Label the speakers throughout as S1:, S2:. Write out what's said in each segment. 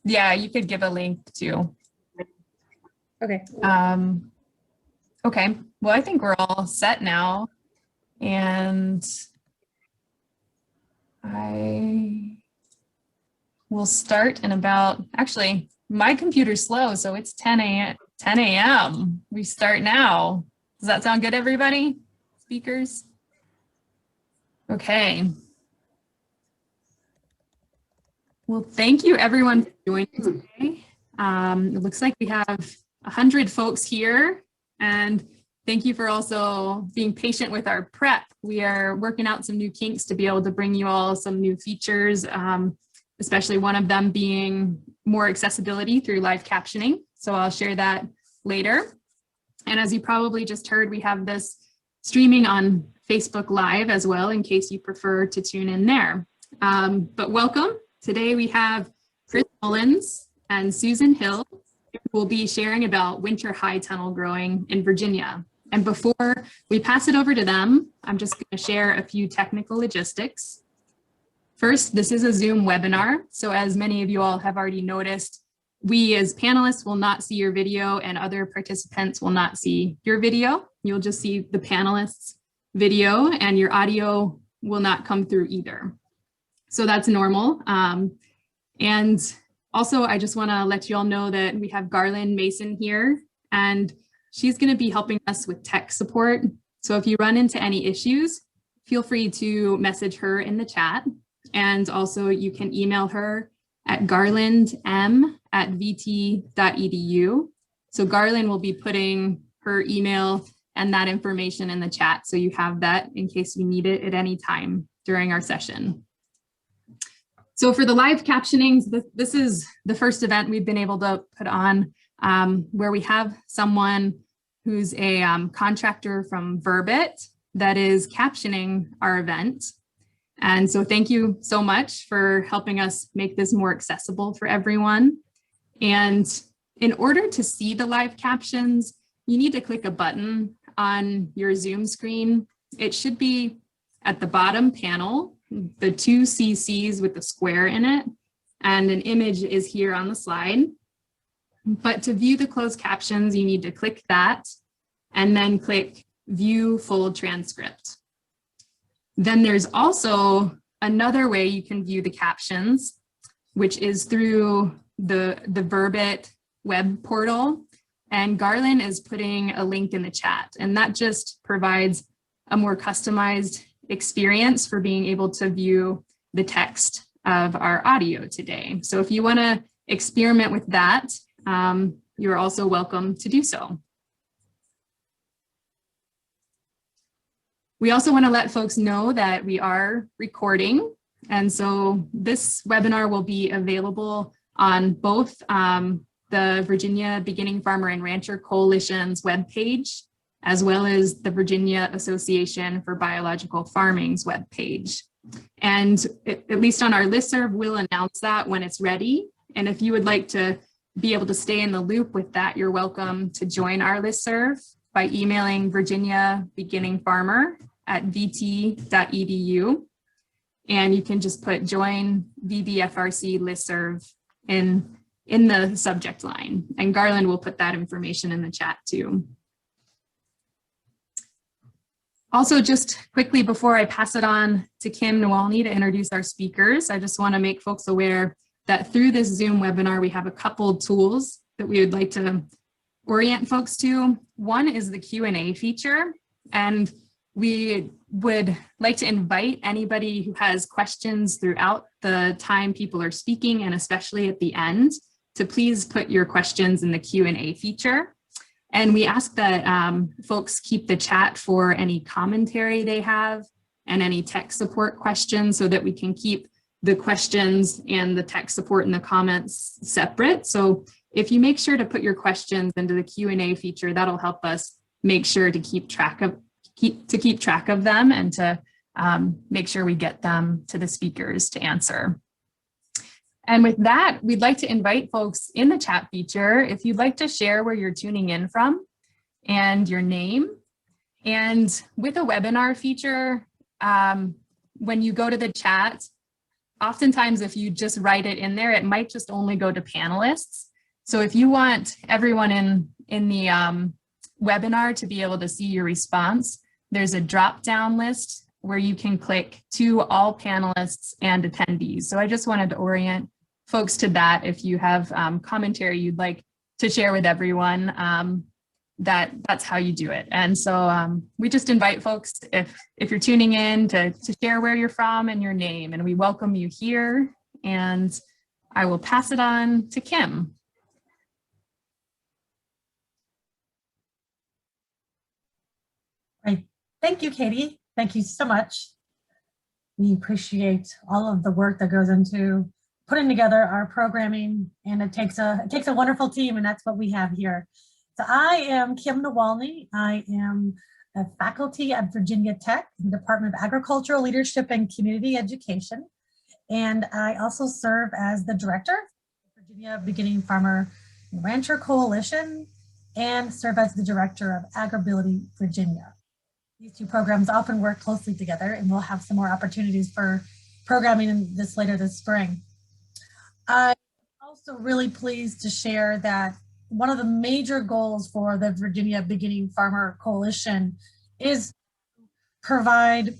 S1: Yeah, you could give a link too.
S2: Okay.
S1: Okay, well, I think we're all set now. And I will start in about, actually, my computer's slow, so it's 10 a.m. We start now. Does that sound good, everybody? Speakers? Okay. Well, thank you everyone for joining today. It looks like we have 100 folks here, and thank you for also being patient with our prep. We are working out some new kinks to be able to bring you all some new features, especially one of them being more accessibility through live captioning. So I'll share that later. And as you probably just heard, we have this streaming on Facebook Live as well, in case you prefer to tune in there. But welcome. Today we have Chris Mullins and Susan Hill, who will be sharing about winter high tunnel growing in Virginia. And before we pass it over to them, I'm just going to share a few technical logistics. First, this is a Zoom webinar. So as many of you all have already noticed, we as panelists will not see your video and other participants will not see your video. You'll just see the panelists' video and your audio will not come through either. So that's normal. And also, I just want to let you all know that we have Garland Mason here, and she's going to be helping us with tech support. So if you run into any issues, feel free to message her in the chat. And also you can email her at garlandm@vt.edu. So Garland will be putting her email and that information in the chat, so you have that in case you need it at any time during our session. So for the live captionings, this is the first event we've been able to put on where we have someone who's a contractor from Verbit that is captioning our event. And so thank you so much for helping us make this more accessible for everyone. And in order to see the live captions, you need to click a button on your Zoom screen. It should be at the bottom panel, the 2 CCs with the square in it, and an image is here on the slide. But to view the closed captions, you need to click that and then click View Full Transcript. Then there's also another way you can view the captions, which is through the Verbit web portal. And Garland is putting a link in the chat, and that just provides a more customized experience for being able to view the text of our audio today. So if you want to experiment with that, you're also welcome to do so. We also want to let folks know that we are recording. And so this webinar will be available on both the Virginia Beginning Farmer and Rancher Coalition's webpage, as well as the Virginia Association for Biological Farming's webpage. And at least on our listserv, we'll announce that when it's ready. And if you would like to be able to stay in the loop with that, you're welcome to join our listserv by emailing virginiabeginningfarmer@vt.edu. And you can just put join VBFRC listserv in the subject line. And Garland will put that information in the chat too. Also, just quickly before I pass it on to Kim Nawalny to introduce our speakers, I just want to make folks aware that through this Zoom webinar, we have a couple tools that we would like to orient folks to. One is the Q&A feature, and we would like to invite anybody who has questions throughout the time people are speaking, and especially at the end, to please put your questions in the Q&A feature. And we ask that folks keep the chat for any commentary they have and any tech support questions, so that we can keep the questions and the tech support and the comments separate. So if you make sure to put your questions into the Q&A feature, that'll help us make sure to keep track of them and to make sure we get them to the speakers to answer. And with that, we'd like to invite folks in the chat feature, if you'd like to share where you're tuning in from and your name. And with a webinar feature, when you go to the chat, oftentimes if you just write it in there, it might just only go to panelists. So if you want everyone in the webinar to be able to see your response, there's a drop-down list where you can click to all panelists and attendees. So I just wanted to orient folks to that. If you have commentary you'd like to share with everyone, that's how you do it. And so we just invite folks, if you're tuning in, to share where you're from and your name, and we welcome you here. And I will pass it on to Kim.
S3: Right. Thank you, Katie. Thank you so much. We appreciate all of the work that goes into putting together our programming, and it takes a wonderful team, and that's what we have here. So I am Kim Nawalny. I am a faculty at Virginia Tech in the Department of Agricultural Leadership and Community Education. And I also serve as the director of Virginia Beginning Farmer and Rancher Coalition, and serve as the director of Agribility Virginia. These two programs often work closely together, and we'll have some more opportunities for programming in this later this spring. I'm also really pleased to share that one of the major goals for the Virginia Beginning Farmer Coalition is to provide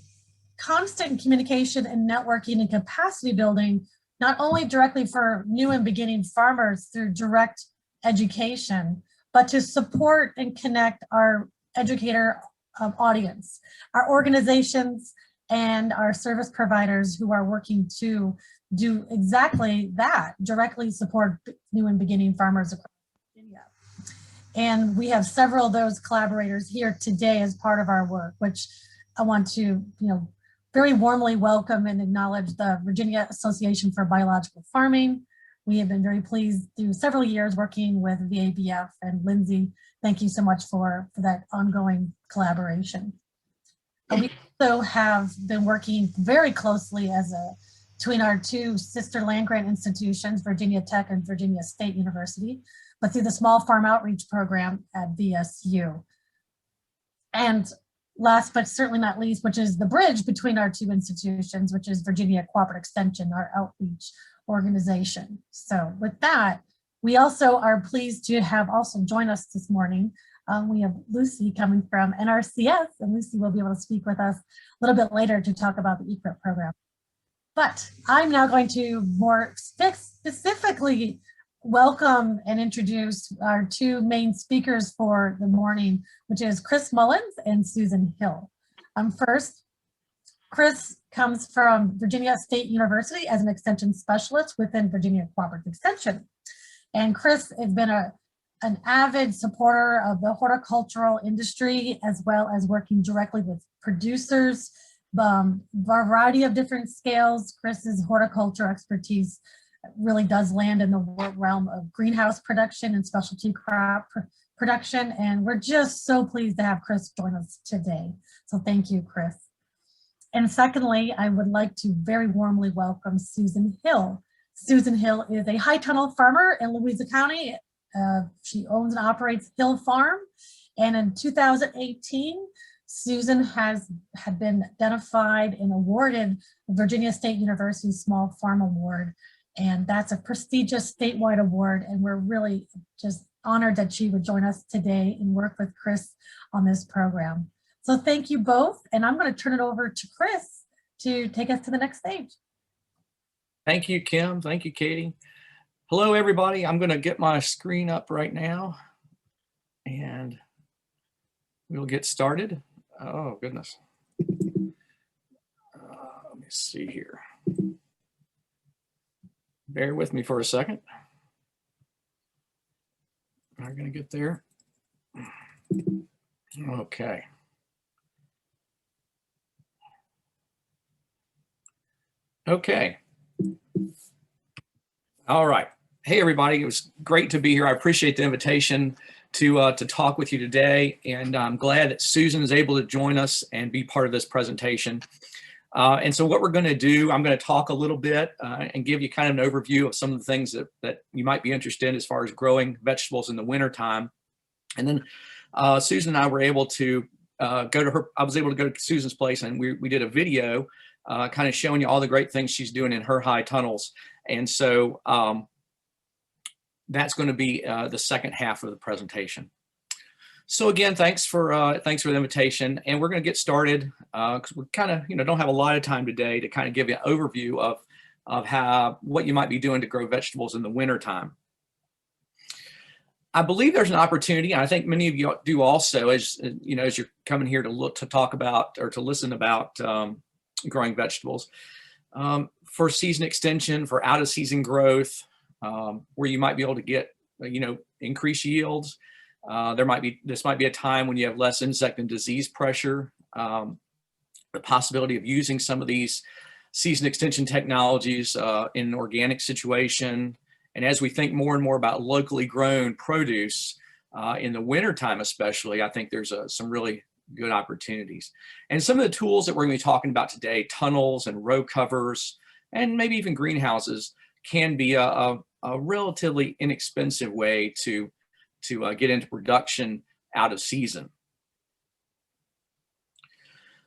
S3: constant communication and networking and capacity building, not only directly for new and beginning farmers through direct education, but to support and connect our educator audience, our organizations, and our service providers who are working to do exactly that, directly support new and beginning farmers across Virginia. And we have several of those collaborators here today as part of our work, which I want to, very warmly welcome and acknowledge the Virginia Association for Biological Farming. We have been very pleased through several years working with VABF, and Lindsay, thank you so much for that ongoing collaboration. We also have been working very closely between our two sister land-grant institutions, Virginia Tech and Virginia State University, but through the Small Farm Outreach Program at VSU. And last but certainly not least, which is the bridge between our two institutions, which is Virginia Cooperative Extension, our outreach organization. So with that, we also are pleased to have also join us this morning. We have Lucy coming from NRCS, and Lucy will be able to speak with us a little bit later to talk about the ECRIP program. But I'm now going to more specifically welcome and introduce our two main speakers for the morning, which is Chris Mullins and Susan Hill. First, Chris comes from Virginia State University as an extension specialist within Virginia Cooperative Extension. And Chris has been an avid supporter of the horticultural industry, as well as working directly with producers, variety of different scales. Chris's horticulture expertise really does land in the realm of greenhouse production and specialty crop production. And we're just so pleased to have Chris join us today. So thank you, Chris. And secondly, I would like to very warmly welcome Susan Hill. Susan Hill is a high tunnel farmer in Louisa County. She owns and operates Hill Farm. And in 2018, Susan had been identified and awarded the Virginia State University Small Farm Award. And that's a prestigious statewide award. And we're really just honored that she would join us today and work with Chris on this program. So thank you both. And I'm going to turn it over to Chris to take us to the next stage.
S4: Thank you, Kim. Thank you, Katie. Hello, everybody. I'm going to get my screen up right now and we'll get started. Oh, goodness. Let me see here. Bear with me for a second. I'm going to get there. Okay. Okay. All right. Hey, everybody. It was great to be here. I appreciate the invitation to talk with you today. And I'm glad that Susan is able to join us and be part of this presentation. And so what we're going to do, I'm going to talk a little bit and give you kind of an overview of some of the things that you might be interested in as far as growing vegetables in the wintertime. And then Susan and I were able to I was able to go to Susan's place, and we did a video kind of showing you all the great things she's doing in her high tunnels. And so that's going to be the second half of the presentation. So again, thanks for the invitation, and we're going to get started because we kind of don't have a lot of time today to kind of give you an overview of what you might be doing to grow vegetables in the wintertime. I believe there's an opportunity, and I think many of you do also, as you're coming here to talk about or to listen about growing vegetables, for season extension, for out of season growth, where you might be able to get increased yields. This might be a time when you have less insect and disease pressure. The possibility of using some of these season extension technologies in an organic situation. And as we think more and more about locally grown produce in the wintertime especially, I think there's some really good opportunities. And some of the tools that we're going to be talking about today, tunnels and row covers, and maybe even greenhouses, can be a relatively inexpensive way to get into production out of season.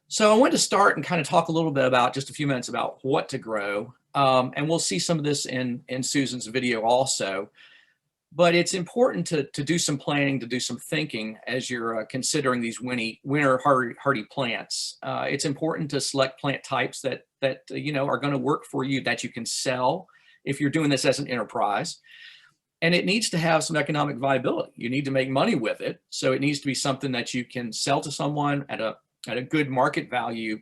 S4: So I want to start and kind of talk a little bit about, just a few minutes, about what to grow. And we'll see some of this in Susan's video also. But it's important to do some planning, to do some thinking as you're considering these winter hardy plants. It's important to select plant types that are going to work for you, that you can sell if you're doing this as an enterprise. And it needs to have some economic viability. You need to make money with it. So it needs to be something that you can sell to someone at a good market value,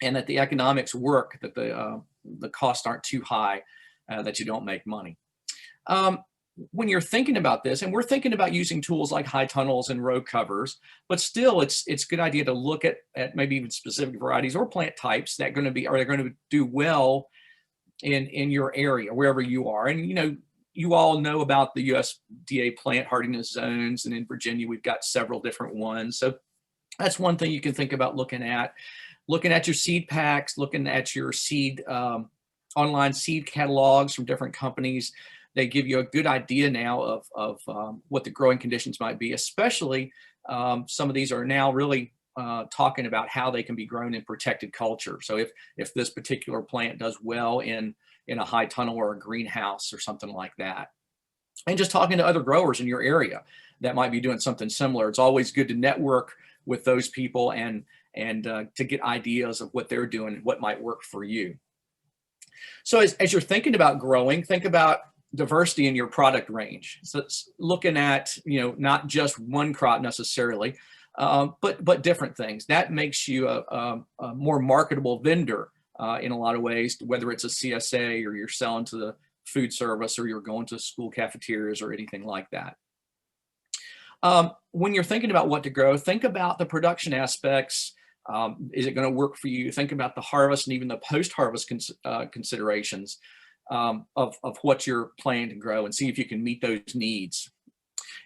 S4: and that the economics work, that the costs aren't too high, that you don't make money. When you're thinking about this, and we're thinking about using tools like high tunnels and row covers, but still it's a good idea to look at maybe even specific varieties or plant types that are going to do well in your area, wherever you are. And you all know about the USDA plant hardiness zones, and in Virginia we've got several different ones. So that's one thing you can think about looking at your seed packs, looking at your seed online seed catalogs from different companies. They give you a good idea now of what the growing conditions might be, especially some of these are now really talking about how they can be grown in protected culture. So if this particular plant does well in a high tunnel or a greenhouse or something like that. And just talking to other growers in your area that might be doing something similar. It's always good to network with those people and to get ideas of what they're doing and what might work for you. So as you're thinking about growing, think about diversity in your product range. So it's looking at, not just one crop necessarily, but different things. That makes you a more marketable vendor in a lot of ways, whether it's a CSA or you're selling to the food service or you're going to school cafeterias or anything like that. When you're thinking about what to grow, think about the production aspects. Is it going to work for you? Think about the harvest and even the post-harvest considerations of what you're planning to grow, and see if you can meet those needs.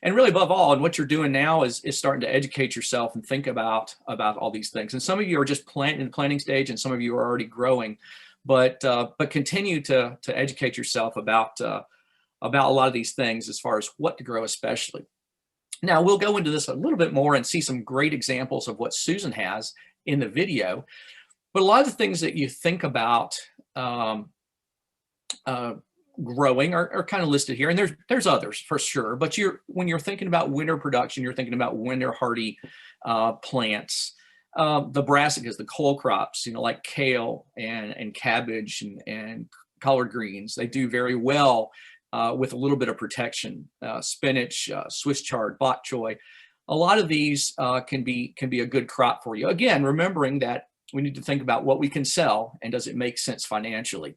S4: And really, above all, and what you're doing now is starting to educate yourself and think about all these things. And some of you are just in the planting stage, and some of you are already growing, but continue to educate yourself about a lot of these things as far as what to grow, especially. Now we'll go into this a little bit more and see some great examples of what Susan has in the video. But a lot of the things that you think about growing are kind of listed here, and there's others for sure. But when you're thinking about winter production, you're thinking about winter hardy plants. The brassicas, the cole crops, like kale and cabbage and collard greens, they do very well with a little bit of protection. Spinach, Swiss chard, bok choy, a lot of these can be a good crop for you. Again, remembering that we need to think about what we can sell and does it make sense financially.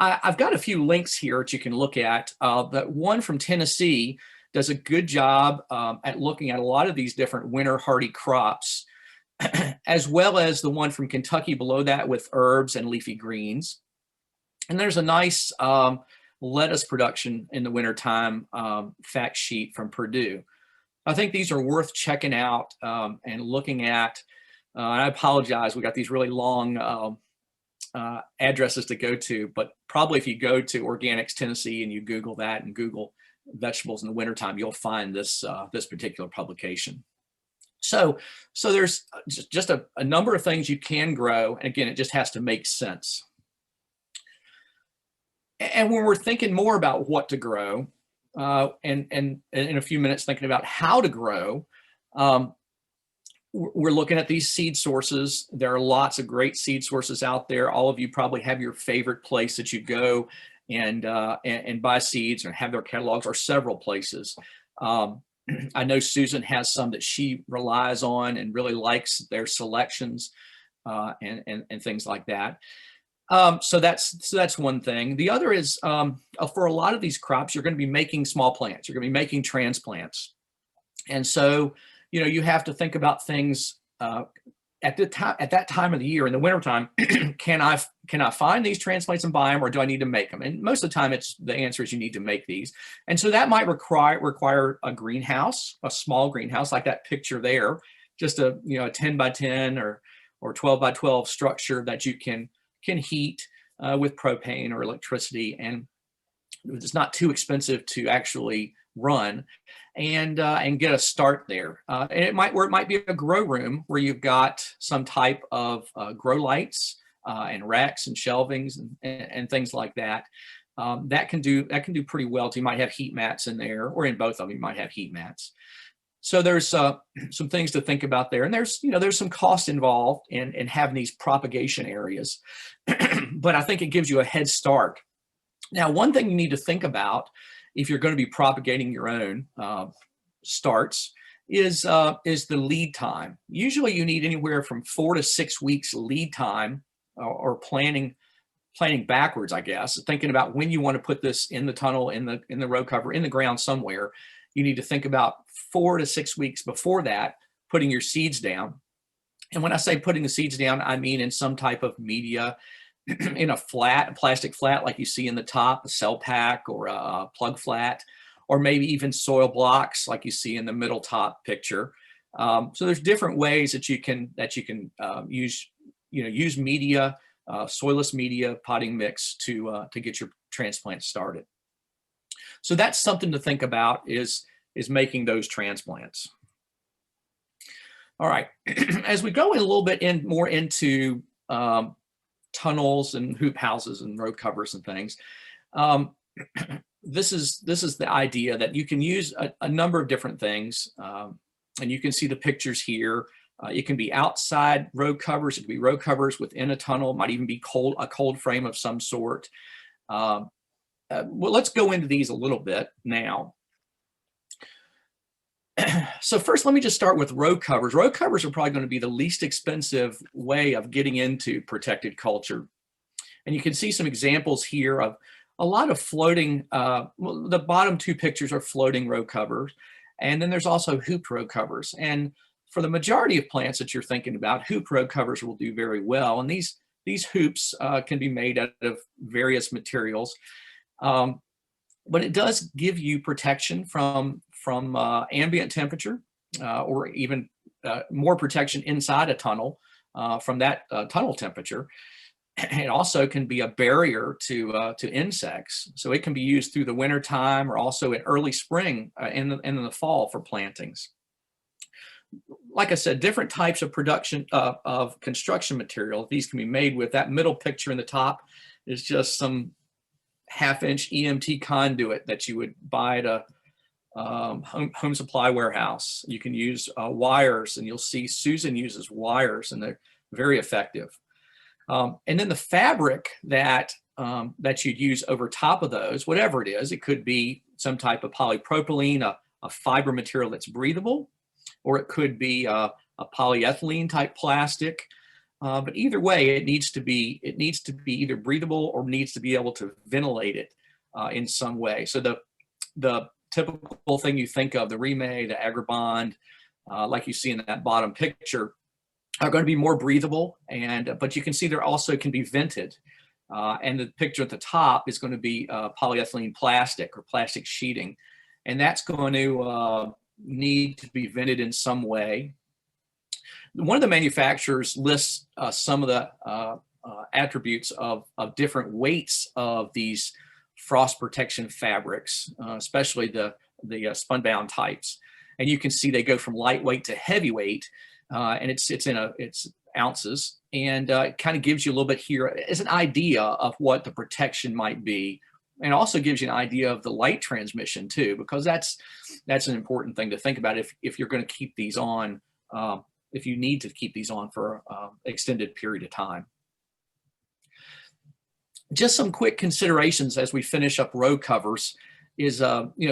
S4: I've got a few links here that you can look at. But one from Tennessee does a good job at looking at a lot of these different winter hardy crops, as well as the one from Kentucky below that with herbs and leafy greens. And there's a nice lettuce production in the wintertime fact sheet from Purdue. I think these are worth checking out and looking at. And I apologize, we got these really long addresses to go to, but probably if you go to Organics Tennessee and you Google that and Google vegetables in the wintertime, you'll find this particular publication. So there's just a number of things you can grow. And again, it just has to make sense. And when we're thinking more about what to grow, and in a few minutes thinking about how to grow, we're looking at these seed sources. There are lots of great seed sources out there. All of you probably have your favorite place that you go and buy seeds or have their catalogs, or several places. I know Susan has some that she relies on and really likes their selections and things like that. So that's one thing. The other is for a lot of these crops, you're going to be making small plants. You're going to be making transplants, and so you have to think about things at that time of the year in the wintertime. Can I find these transplants and buy them, or do I need to make them? And most of the time, the answer is you need to make these. And so that might require a greenhouse, a small greenhouse like that picture there, just a 10 by 10 or 12 by 12 structure that you can heat with propane or electricity, and it's not too expensive to actually run, and get a start there. And it might be a grow room where you've got some type of grow lights and racks and shelvings and things like that. That can do pretty well. So you might have heat mats in there, or in both of them you might have heat mats. So there's some things to think about there, and there's some cost involved in having these propagation areas, but I think it gives you a head start. Now, one thing you need to think about if you're going to be propagating your own starts is the lead time. Usually, you need anywhere from 4 to 6 weeks lead time, or planning backwards, I guess, thinking about when you want to put this in the tunnel, in the row cover, in the ground somewhere. You need to think about 4 to 6 weeks before that, putting your seeds down. And when I say putting the seeds down, I mean in some type of media, in a plastic flat like you see in the top, a cell pack or a plug flat, or maybe even soil blocks like you see in the middle top picture. So there's different ways that you can use media, soilless media, potting mix to get your transplant started. So that's something to think about, is making those transplants. All right, as we go in a little bit more into tunnels and hoop houses and row covers and things, this is the idea that you can use a number of different things, and you can see the pictures here. It can be outside row covers. It can be row covers within a tunnel. It might even be a cold frame of some sort. Well, let's go into these a little bit now. So first, let me just start with row covers. Row covers are probably going to be the least expensive way of getting into protected culture. And you can see some examples here of a lot of floating, the bottom two pictures are floating row covers. And then there's also hoop row covers. And for the majority of plants that you're thinking about, hoop row covers will do very well. And these hoops can be made out of various materials. But it does give you protection from ambient temperature, or even more protection inside a tunnel from that tunnel temperature. It also can be a barrier to insects. So it can be used through the winter time, or also in early spring and in the fall for plantings. Like I said, different types of production of construction material. These can be made with. That middle picture in the top is just some 1/2-inch EMT conduit that you would buy at a home supply warehouse. You can use wires, and you'll see Susan uses wires, and they're very effective. And then the fabric that you'd use over top of those, whatever it is, it could be some type of polypropylene, a fiber material that's breathable, or it could be a polyethylene type plastic. But either way, it needs to be either breathable or needs to be able to ventilate it in some way. So the typical thing you think of, the Remay, the Agribond, like you see in that bottom picture, are going to be more breathable, but you can see there also can be vented. And the picture at the top is going to be polyethylene plastic or plastic sheeting, and that's going to need to be vented in some way. One of the manufacturers lists some of the attributes of different weights of these frost protection fabrics, especially the spunbound types. And you can see they go from lightweight to heavyweight, and it's ounces, and it kind of gives you a little bit here as an idea of what the protection might be, and also gives you an idea of the light transmission too, because that's an important thing to think about if you're going to keep these on, if you need to keep these on for an extended period of time. Just some quick considerations as we finish up row covers is,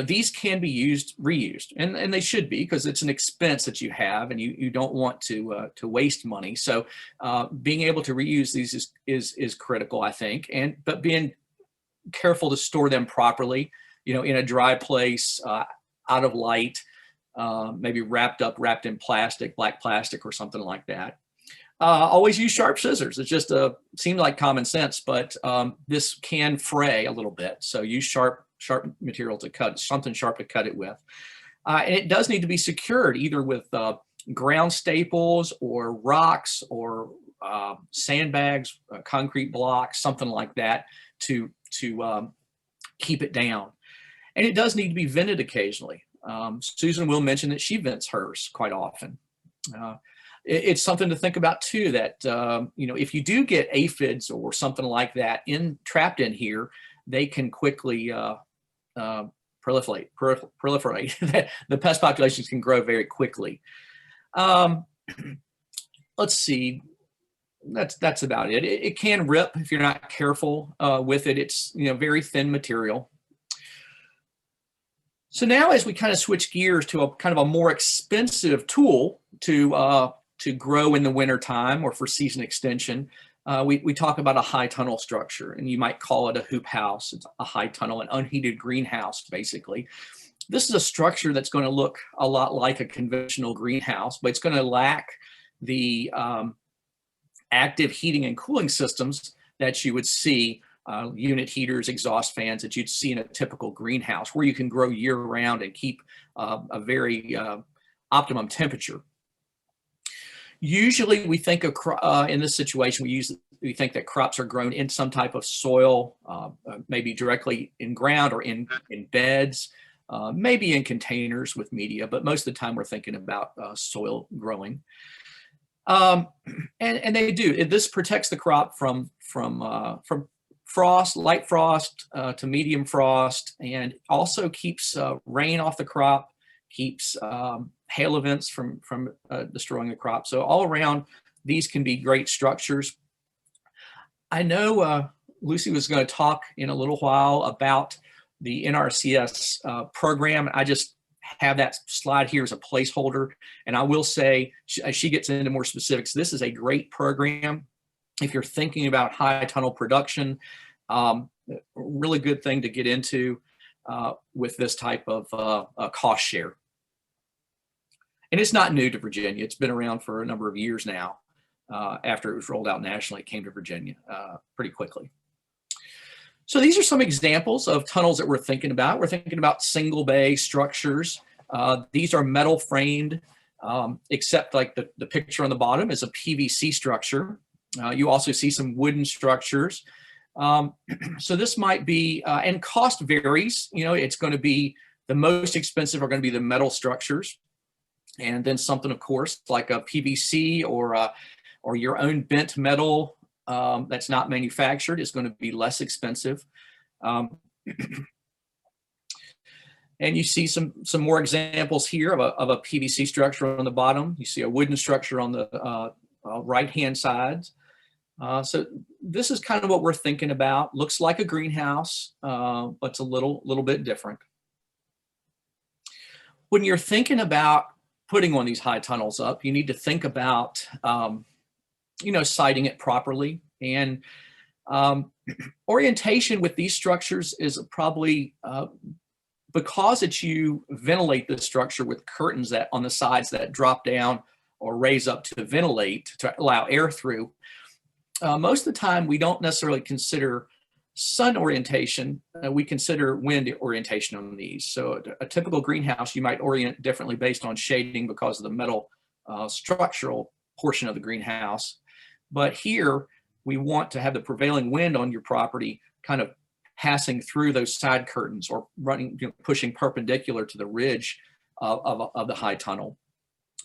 S4: these can be reused, and they should be, because it's an expense that you have, and you don't want to waste money. So being able to reuse these is critical, I think, but being careful to store them properly, in a dry place, out of light, maybe wrapped in plastic, black plastic or something like that. Always use sharp scissors. It's just seemed like common sense, but this can fray a little bit. So use sharp material to cut, something sharp to cut it with. And it does need to be secured either with ground staples or rocks or sandbags, concrete blocks, something like that to keep it down. And it does need to be vented occasionally. Susan will mention that she vents hers quite often. It's something to think about too, that, if you do get aphids or something like that trapped in here, they can quickly proliferate. The pest populations can grow very quickly. Let's see. That's about it. It can rip if you're not careful with it. It's very thin material. So now, as we kind of switch gears to a kind of a more expensive tool to grow in the winter time or for season extension, we talk about a high tunnel structure, and you might call it a hoop house. It's a high tunnel, an unheated greenhouse, basically. This is a structure that's going to look a lot like a conventional greenhouse, but it's going to lack the active heating and cooling systems that you would see, unit heaters, exhaust fans that you'd see in a typical greenhouse, where you can grow year round and keep a very optimum temperature. Usually we think of, in this situation, we think that crops are grown in some type of soil, maybe directly in ground or in beds, maybe in containers with media, but most of the time we're thinking about soil growing. And they do. This protects the crop from frost, light frost to medium frost, and also keeps rain off the crop, keeps hail events from destroying the crop. So all around, these can be great structures. I know Lucy was going to talk in a little while about the NRCS program. I just have that slide here as a placeholder, and I will say, as she gets into more specifics, this is a great program if you're thinking about high tunnel production. A really good thing to get into with this type of cost share. And it's not new to Virginia. It's been around for a number of years now. After it was rolled out nationally, it came to Virginia pretty quickly. So these are some examples of tunnels that we're thinking about. We're thinking about single bay structures. These are metal framed, except like the picture on the bottom is a PVC structure. You also see some wooden structures. So this might be, and cost varies. It's going to be, the most expensive are going to be the metal structures. And then something, of course, like a PVC or your own bent metal that's not manufactured is going to be less expensive. And you see some more examples here of a PVC structure on the bottom. You see a wooden structure on the right-hand side. So this is kind of what we're thinking about. Looks like a greenhouse, but it's a little bit different. When you're thinking about putting one of these high tunnels up, you need to think about, siting it properly. And orientation with these structures is probably, because you ventilate the structure with curtains that on the sides that drop down or raise up to ventilate to allow air through. Most of the time, we don't necessarily consider sun orientation. We consider wind orientation on these. So a typical greenhouse, you might orient differently based on shading because of the metal structural portion of the greenhouse. But here, we want to have the prevailing wind on your property kind of passing through those side curtains or running, pushing perpendicular to the ridge of the high tunnel.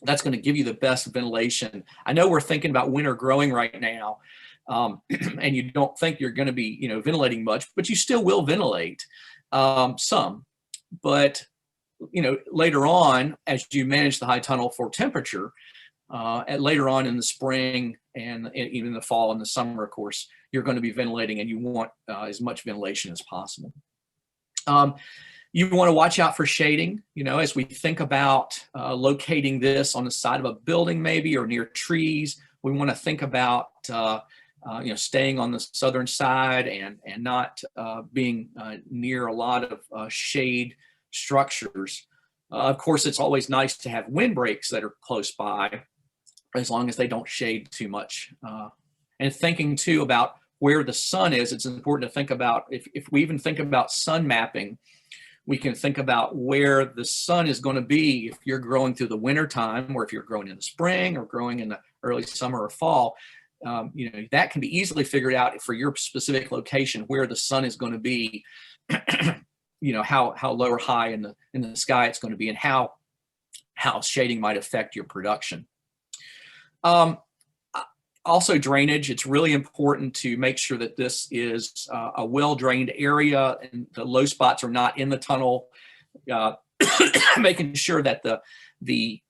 S4: That's going to give you the best ventilation. I know we're thinking about winter growing right now, and you don't think you're going to be, ventilating much, but you still will ventilate some. But, later on, as you manage the high tunnel for temperature, later on in the spring and even in the fall and the summer, of course, you're going to be ventilating, and you want as much ventilation as possible. You want to watch out for shading, as we think about locating this on the side of a building maybe or near trees. We want to think about, staying on the southern side and not being near a lot of shade structures. Of course, it's always nice to have windbreaks that are close by, as long as they don't shade too much. And thinking too about where the sun is, it's important to think about, if we even think about sun mapping, we can think about where the sun is going to be if you're growing through the winter time, or if you're growing in the spring or growing in the early summer or fall. That can be easily figured out for your specific location, where the sun is going to be, how low or high in the sky it's going to be, and how shading might affect your production. Also, drainage. It's really important to make sure that this is a well-drained area and the low spots are not in the tunnel. Making sure that the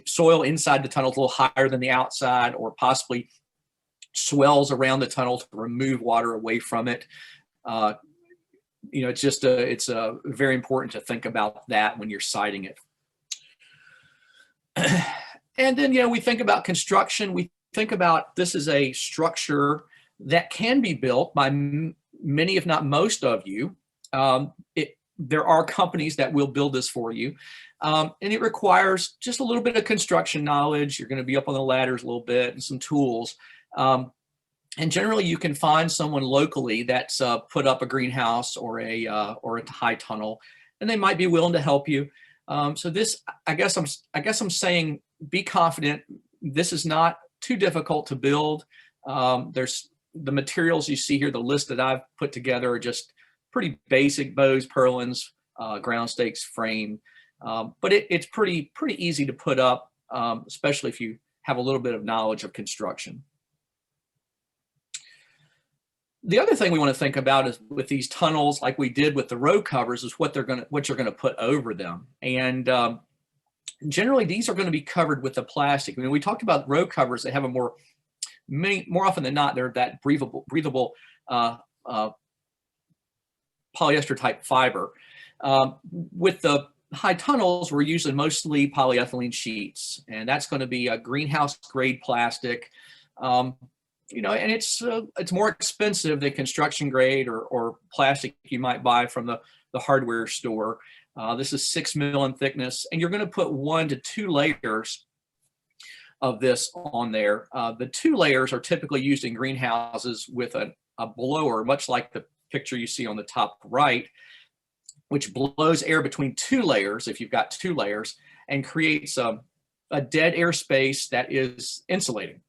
S4: soil inside the tunnel is a little higher than the outside, or possibly swells around the tunnel to remove water away from it. It's very important to think about that when you're siting it. And then, we think about construction. We think about this is a structure that can be built by many, if not most of you. There are companies that will build this for you. And it requires just a little bit of construction knowledge. You're going to be up on the ladders a little bit and some tools. And generally you can find someone locally that's put up a greenhouse or a high tunnel, and they might be willing to help you. So this, I guess I'm saying, be confident. This is not too difficult to build. There's the materials you see here, the list that I've put together are just pretty basic: bows, purlins, ground stakes, frame. But it's pretty easy to put up, especially if you have a little bit of knowledge of construction. The other thing we want to think about is with these tunnels, like we did with the row covers, is what you're going to put over them. And generally, these are going to be covered with the plastic. I mean, we talked about row covers that have more often than not, they're that breathable polyester type fiber. With the high tunnels, we're using mostly polyethylene sheets, and that's going to be a greenhouse grade plastic. And it's more expensive than construction grade or plastic you might buy from the hardware store. This is 6 mil in thickness, and you're going to put 1 to 2 layers of this on there. The 2 layers are typically used in greenhouses with a blower, much like the picture you see on the top right, which blows air between 2 layers, if you've got 2 layers, and creates a dead air space that is insulating.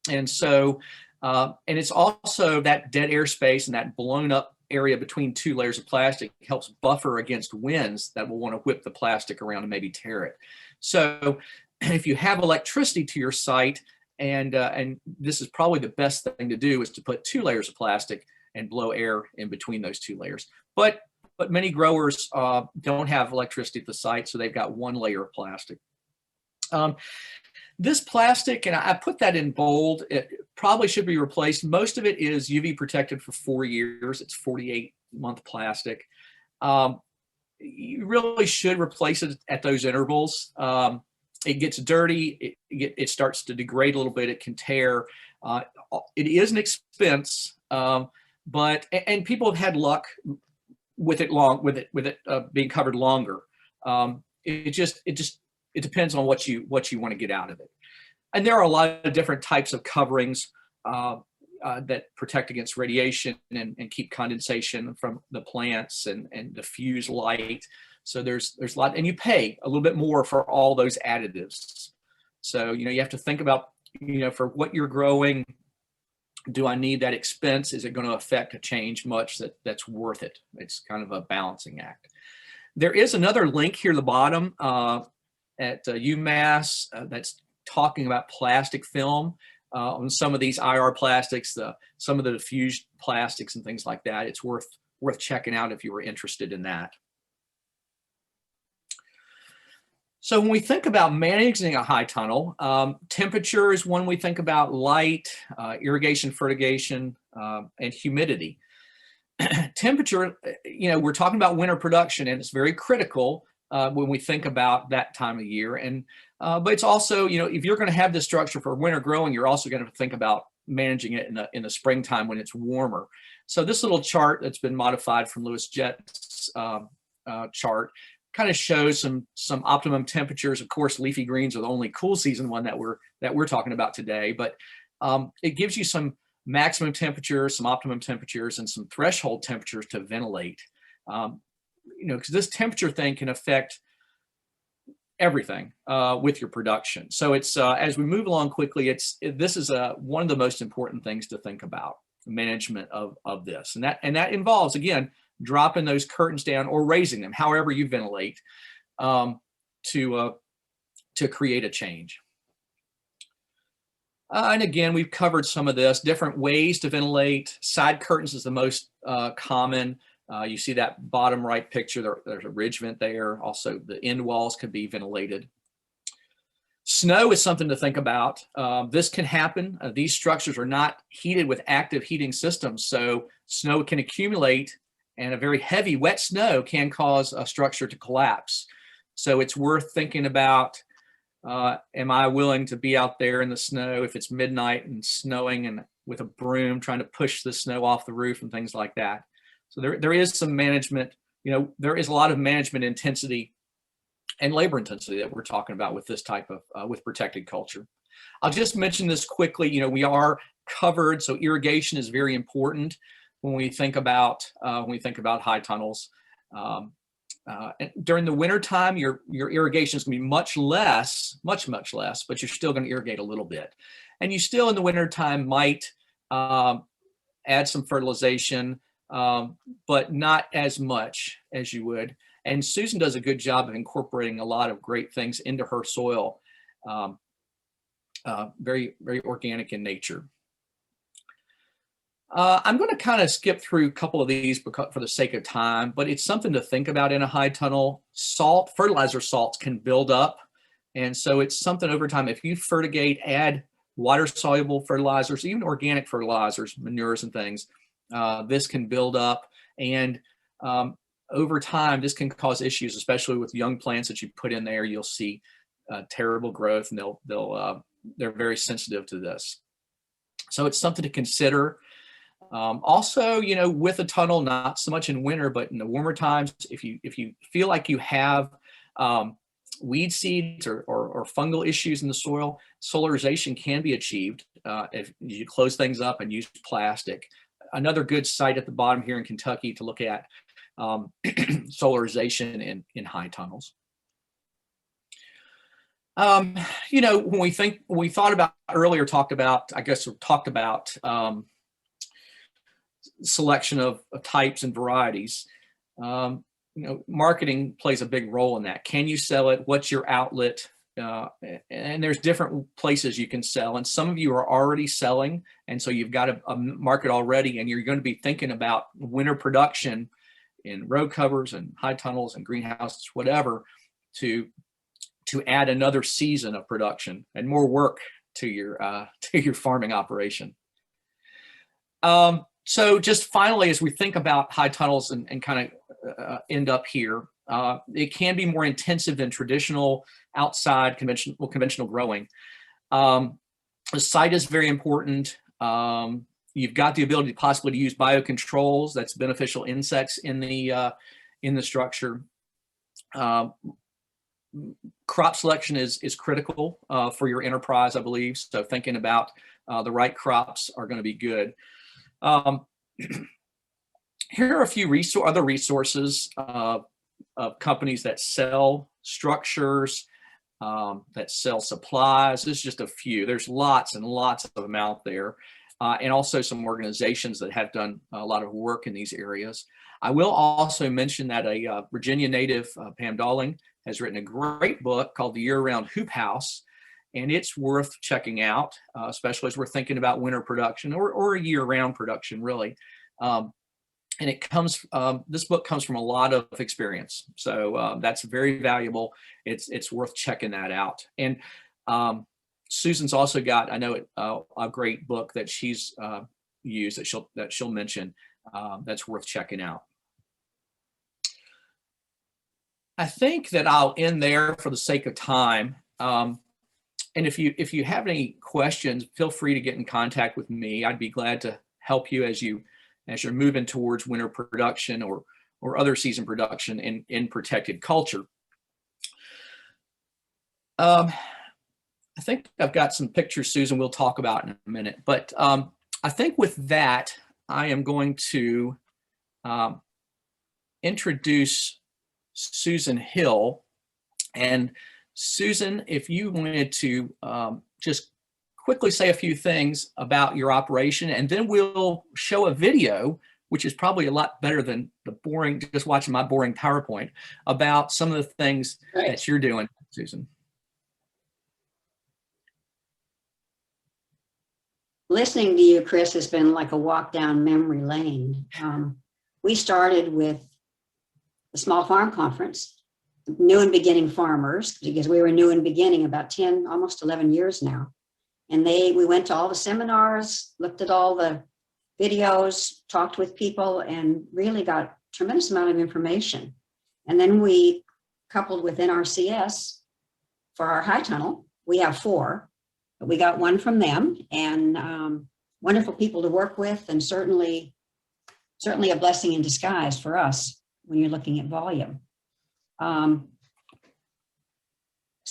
S4: And so, and it's also that dead air space and that blown up area between 2 layers of plastic helps buffer against winds that will want to whip the plastic around and maybe tear it. So if you have electricity to your site, and this is probably the best thing to do, is to put 2 layers of plastic and blow air in between those 2 layers. But many growers don't have electricity at the site, so they've got 1 layer of plastic. This plastic, and I put that in bold, it probably should be replaced. Most of it is UV protected for 4 years. It's 48-month plastic. You really should replace it at those intervals. It gets dirty. It starts to degrade a little bit. It can tear. It is an expense, but people have had luck with it being covered longer. It depends on what you want to get out of it. And there are a lot of different types of coverings that protect against radiation and keep condensation from the plants and diffuse light. So there's a lot, and you pay a little bit more for all those additives. So, you have to think about, for what you're growing, do I need that expense? Is it going to affect a change much that's worth it? It's kind of a balancing act. There is another link here at the bottom at UMass that's talking about plastic film on some of these IR plastics, some of the diffused plastics and things like that. It's worth checking out if you were interested in that. So when we think about managing a high tunnel, temperature is one we think about, light, irrigation, fertigation, and humidity. Temperature, we're talking about winter production, and it's very critical when we think about that time of year. And but it's also, if you're going to have this structure for winter growing, you're also going to think about managing it in the springtime when it's warmer. So this little chart that's been modified from Louis Jett's chart kind of shows some optimum temperatures. Of course, leafy greens are the only cool season one that we're talking about today, but it gives you some maximum temperatures, some optimum temperatures, and some threshold temperatures to ventilate. Because this temperature thing can affect everything with your production. So it's as we move along quickly, this is one of the most important things to think about, management of this, and that involves, again, dropping those curtains down or raising them, however you ventilate, to create a change. And again, we've covered some of this, different ways to ventilate. Side curtains is the most common. You see that bottom right picture, there's a ridge vent there. Also, the end walls could be ventilated. Snow is something to think about. This can happen. These structures are not heated with active heating systems, so snow can accumulate, and a very heavy wet snow can cause a structure to collapse. So it's worth thinking about, am I willing to be out there in the snow if it's midnight and snowing, and with a broom trying to push the snow off the roof and things like that. So there is some management, there is a lot of management intensity and labor intensity that we're talking about with this type of, with protected culture. I'll just mention this quickly. We are covered, so irrigation is very important when we think about high tunnels. During the winter time, your irrigation is going to be much less, much less, but you're still going to irrigate a little bit. And you still in the winter time might add some fertilization, but not as much as you would. And Susan does a good job of incorporating a lot of great things into her soil, very, very organic in nature. I'm going to kind of skip through a couple of these for the sake of time, but it's something to think about in a high tunnel. Fertilizer salts can build up. And so it's something over time. If you fertigate, add water-soluble fertilizers, even organic fertilizers, manures and things, this can build up. And over time, this can cause issues, especially with young plants that you put in there. You'll see terrible growth, and they're very sensitive to this. So it's something to consider. Also, with a tunnel, not so much in winter, but in the warmer times, if you feel like you have weed seeds or fungal issues in the soil, solarization can be achieved if you close things up and use plastic. Another good site at the bottom here in Kentucky to look at solarization in high tunnels. When we thought about earlier, talked about selection of types and varieties. Marketing plays a big role in that. Can you sell it? What's your outlet? And there's different places you can sell, and some of you are already selling, and so you've got a market already, and you're going to be thinking about winter production in row covers and high tunnels and greenhouses, whatever, to add another season of production and more work to your farming operation. So just finally, as we think about high tunnels and kind of end up here, it can be more intensive than traditional outside conventional growing. The site is very important. You've got the ability possibly to use biocontrols, that's beneficial insects in the structure. Crop selection is critical for your enterprise, I believe. So thinking about the right crops are going to be good. Here are a few other resources of companies that sell structures, that sell supplies. This is just a few. There's lots and lots of them out there, and also some organizations that have done a lot of work in these areas. I will also mention that a Virginia native, Pam Dalling, has written a great book called The Year-Round Hoop House, and it's worth checking out, especially as we're thinking about winter production or a year-round production, really. And it comes, this book comes from a lot of experience. So that's very valuable. It's worth checking that out. And Susan's also got, I know, a great book that she's used that she'll mention that's worth checking out. I think that I'll end there for the sake of time. And if you have any questions, feel free to get in contact with me. I'd be glad to help you as you're moving towards winter production or other season production in protected culture. I think I've got some pictures, Susan, we'll talk about in a minute. But I think with that, I am going to introduce Susan Hill. And Susan, if you wanted to just quickly say a few things about your operation, and then we'll show a video, which is probably a lot better than the boring, just watching my boring PowerPoint, about some of the things that you're doing, Susan.
S5: Listening to you, Chris, has been like a walk down memory lane. We started with the Small Farm Conference, new and beginning farmers, because we were new and beginning about 10, almost 11 years now. And we went to all the seminars, looked at all the videos, talked with people, and really got a tremendous amount of information. And then we coupled with NRCS for our high tunnel. We have 4, but we got 1 from them, and wonderful people to work with, and certainly a blessing in disguise for us when you're looking at volume. So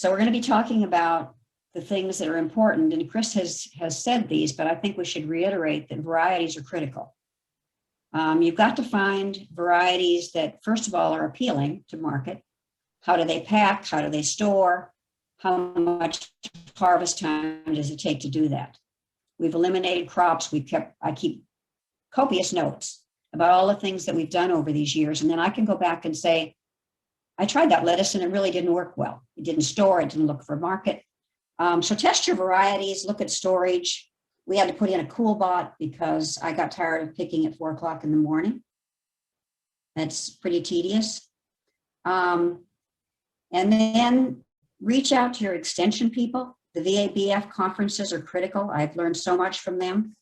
S5: we're going to be talking about the things that are important, and Chris has said these, but I think we should reiterate that varieties are critical. You've got to find varieties that, first of all, are appealing to market. How do they pack? How do they store? How much harvest time does it take to do that? We've eliminated crops. I keep copious notes about all the things that we've done over these years, and then I can go back and say, I tried that lettuce and it really didn't work well. It didn't store, it didn't look for market. So test your varieties, look at storage. We had to put in a cool bot because I got tired of picking at 4 o'clock in the morning. That's pretty tedious. And then reach out to your extension people. The VABF conferences are critical. I've learned so much from them.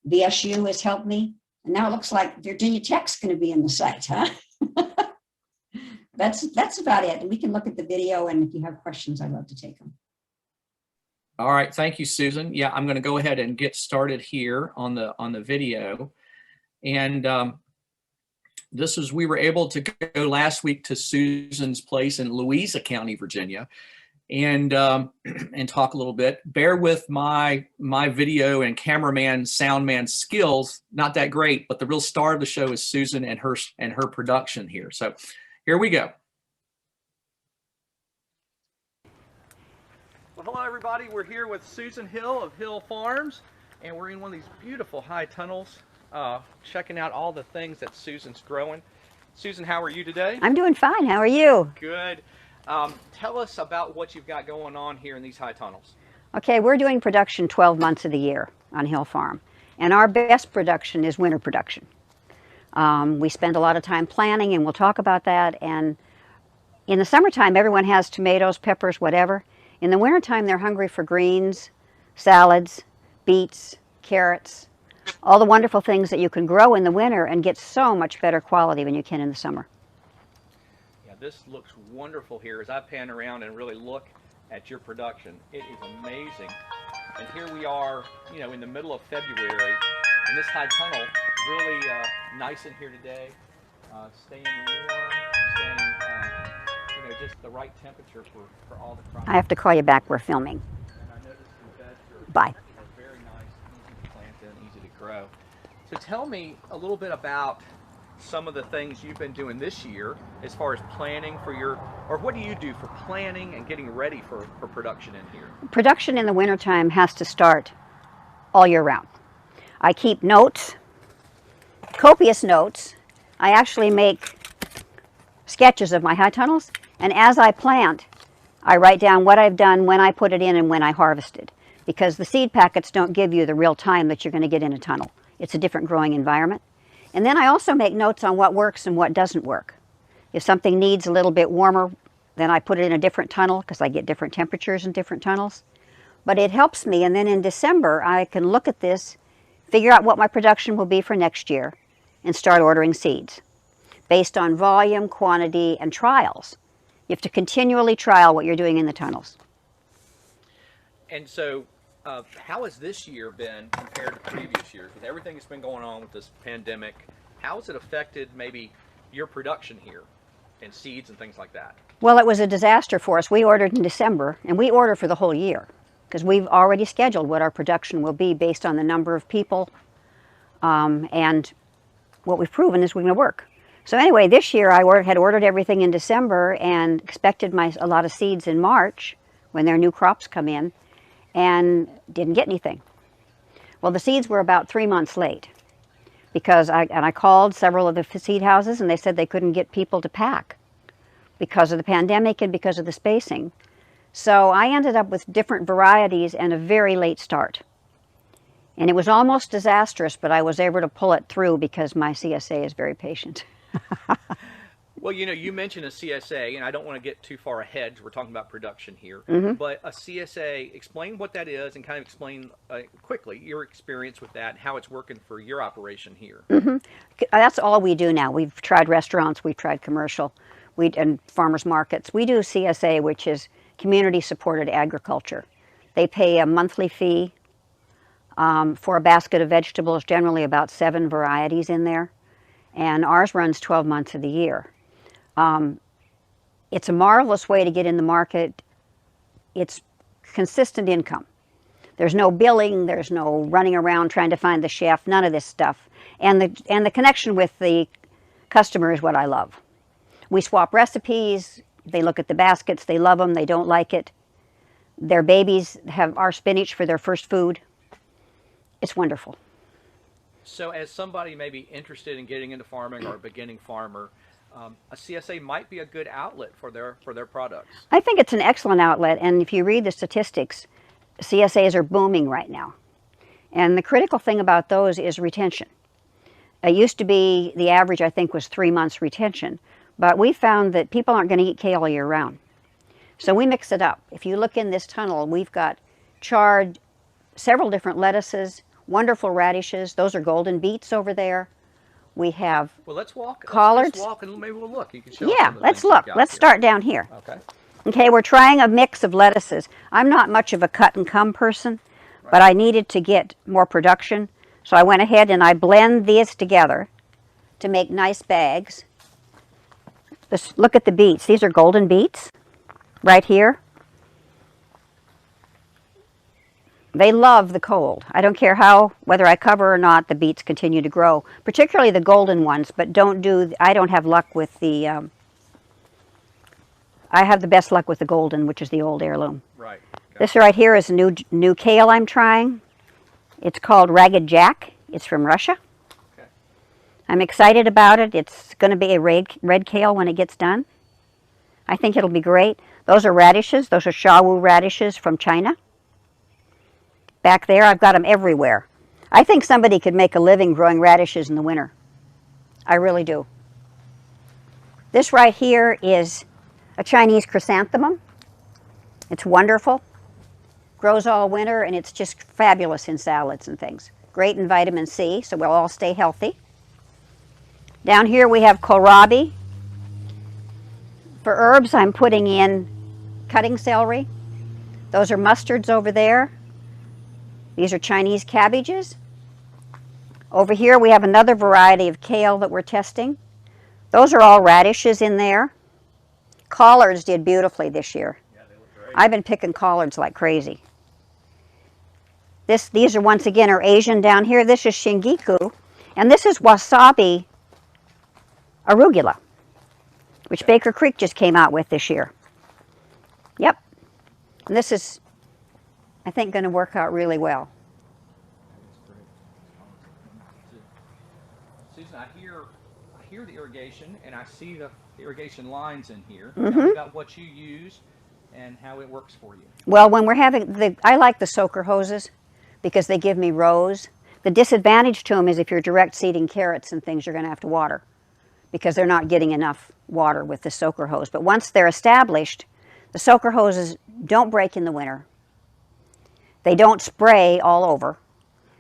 S5: VSU has helped me. And now it looks like Virginia Tech's going to be in the site, huh? That's about it. We can look at the video, and if you have questions, I'd love to take them.
S4: All right, thank you, Susan. Yeah, I'm going to go ahead and get started here on the video. And we were able to go last week to Susan's place in Louisa County, Virginia, and talk a little bit. Bear with my video and cameraman, soundman skills, not that great, but the real star of the show is Susan and her production here. So here we go. Well, hello everybody. We're here with Susan Hill of Hill Farms, and we're in one of these beautiful high tunnels, checking out all the things that Susan's growing. Susan, how are you today?
S6: I'm doing fine. How are you?
S4: Good. Tell us about what you've got going on here in these high tunnels.
S6: Okay, we're doing production 12 months of the year on Hill Farm, and our best production is winter production. We spend a lot of time planning, and we'll talk about that. And in the summertime, everyone has tomatoes, peppers, whatever. In the wintertime, they're hungry for greens, salads, beets, carrots, all the wonderful things that you can grow in the winter and get so much better quality than you can in the summer.
S4: Yeah, this looks wonderful here as I pan around and really look at your production. It is amazing. And here we are, you know, in the middle of February, and this high tunnel, really nice in here today, staying warm, staying, you know, just the right temperature for all the crops.
S6: I have to call you back. We're filming.
S4: And I noticed the beds
S6: Bye.
S4: are very nice, easy to plant and easy to grow. So tell me a little bit about some of the things you've been doing this year as far as planning for or what do you do for planning and getting ready for production in here?
S6: Production in the wintertime has to start all year round. I keep notes, copious notes, I actually make sketches of my high tunnels, and as I plant, I write down what I've done, when I put it in, and when I harvested, because the seed packets don't give you the real time that you're going to get in a tunnel. It's a different growing environment. And then I also make notes on what works and what doesn't work. If something needs a little bit warmer, then I put it in a different tunnel because I get different temperatures in different tunnels. But it helps me, and then in December, I can look at this, figure out what my production will be for next year, and start ordering seeds based on volume, quantity, and trials. You have to continually trial what you're doing in the tunnels.
S4: And so, how has this year been compared to previous years? With everything that's been going on with this pandemic, how has it affected maybe your production here and seeds and things like that?
S6: Well, it was a disaster for us. We ordered in December, and we order for the whole year because we've already scheduled what our production will be based on the number of people, and what we've proven is we're going to work. So anyway, this year I had ordered everything in December and expected a lot of seeds in March when their new crops come in, and didn't get anything. Well, the seeds were about 3 months late because I called several of the seed houses, and they said they couldn't get people to pack because of the pandemic and because of the spacing. So I ended up with different varieties and a very late start. And it was almost disastrous, but I was able to pull it through because my CSA is very patient.
S4: Well, you know, you mentioned a CSA, and I don't want to get too far ahead because we're talking about production here. But a CSA, explain what that is and kind of explain quickly your experience with that and how it's working for your operation here.
S6: That's all we do now. We've tried restaurants, we've tried commercial, and farmers markets. We do CSA, which is community supported agriculture. They pay a monthly fee for a basket of vegetables, generally about 7 varieties in there. And ours runs 12 months of the year. It's a marvelous way to get in the market. It's consistent income. There's no billing, there's no running around trying to find the chef, none of this stuff. And the connection with the customer is what I love. We swap recipes, they look at the baskets, they love them, they don't like it. Their babies have our spinach for their first food. It's wonderful.
S4: So as somebody maybe interested in getting into farming or a beginning farmer, a CSA might be a good outlet for their products.
S6: I think it's an excellent outlet, and if you read the statistics, CSAs are booming right now. And the critical thing about those is retention. It used to be the average, I think, was 3 months retention, but we found that people aren't going to eat kale all year round. So we mix it up. If you look in this tunnel, we've got charred several different lettuces, wonderful radishes. Those are golden beets over there. We have
S4: let's walk.
S6: collards.
S4: Let's walk and maybe we'll look. You can show us
S6: Yeah,
S4: some of the
S6: let's
S4: things
S6: look.
S4: you've got
S6: Let's
S4: here.
S6: start down here.
S4: Okay.
S6: Okay, we're trying a mix of lettuces. I'm not much of a cut and come person, but I needed to get more production. So I went ahead and I blend these together to make nice bags. Just look at the beets. These are golden beets right here. They love the cold. I don't care whether I cover or not, the beets continue to grow, particularly the golden ones, but I don't have luck with the, I have the best luck with the golden, which is the old heirloom.
S4: Right. Okay.
S6: This right here is a new kale I'm trying. It's called Ragged Jack. It's from Russia.
S4: Okay.
S6: I'm excited about it. It's going to be a red kale when it gets done. I think it'll be great. Those are radishes. Those are Shawu radishes from China. Back there, I've got them everywhere. I think somebody could make a living growing radishes in the winter. I really do. This right here is a Chinese chrysanthemum. It's wonderful. Grows all winter, and it's just fabulous in salads and things. Great in vitamin C, so we'll all stay healthy. Down here we have kohlrabi. For herbs, I'm putting in cutting celery. Those are mustards over there. These are Chinese cabbages. Over here we have another variety of kale that we're testing. Those are all radishes in there. Collards did beautifully this year.
S4: Yeah, they look great.
S6: I've been picking collards like crazy. These are once again are Asian down here. This is shingiku, and this is wasabi arugula, which Baker Creek just came out with this year. Yep. And this is, I think, going to work out really well.
S4: Susan, I hear hear the irrigation and I see the irrigation lines in here.
S6: Mhm.
S4: Tell me about what you use and how it works for you.
S6: Well, when we're having I like the soaker hoses because they give me rows. The disadvantage to them is if you're direct seeding carrots and things, you're going to have to water because they're not getting enough water with the soaker hose. But once they're established, the soaker hoses don't break in the winter. They don't spray all over.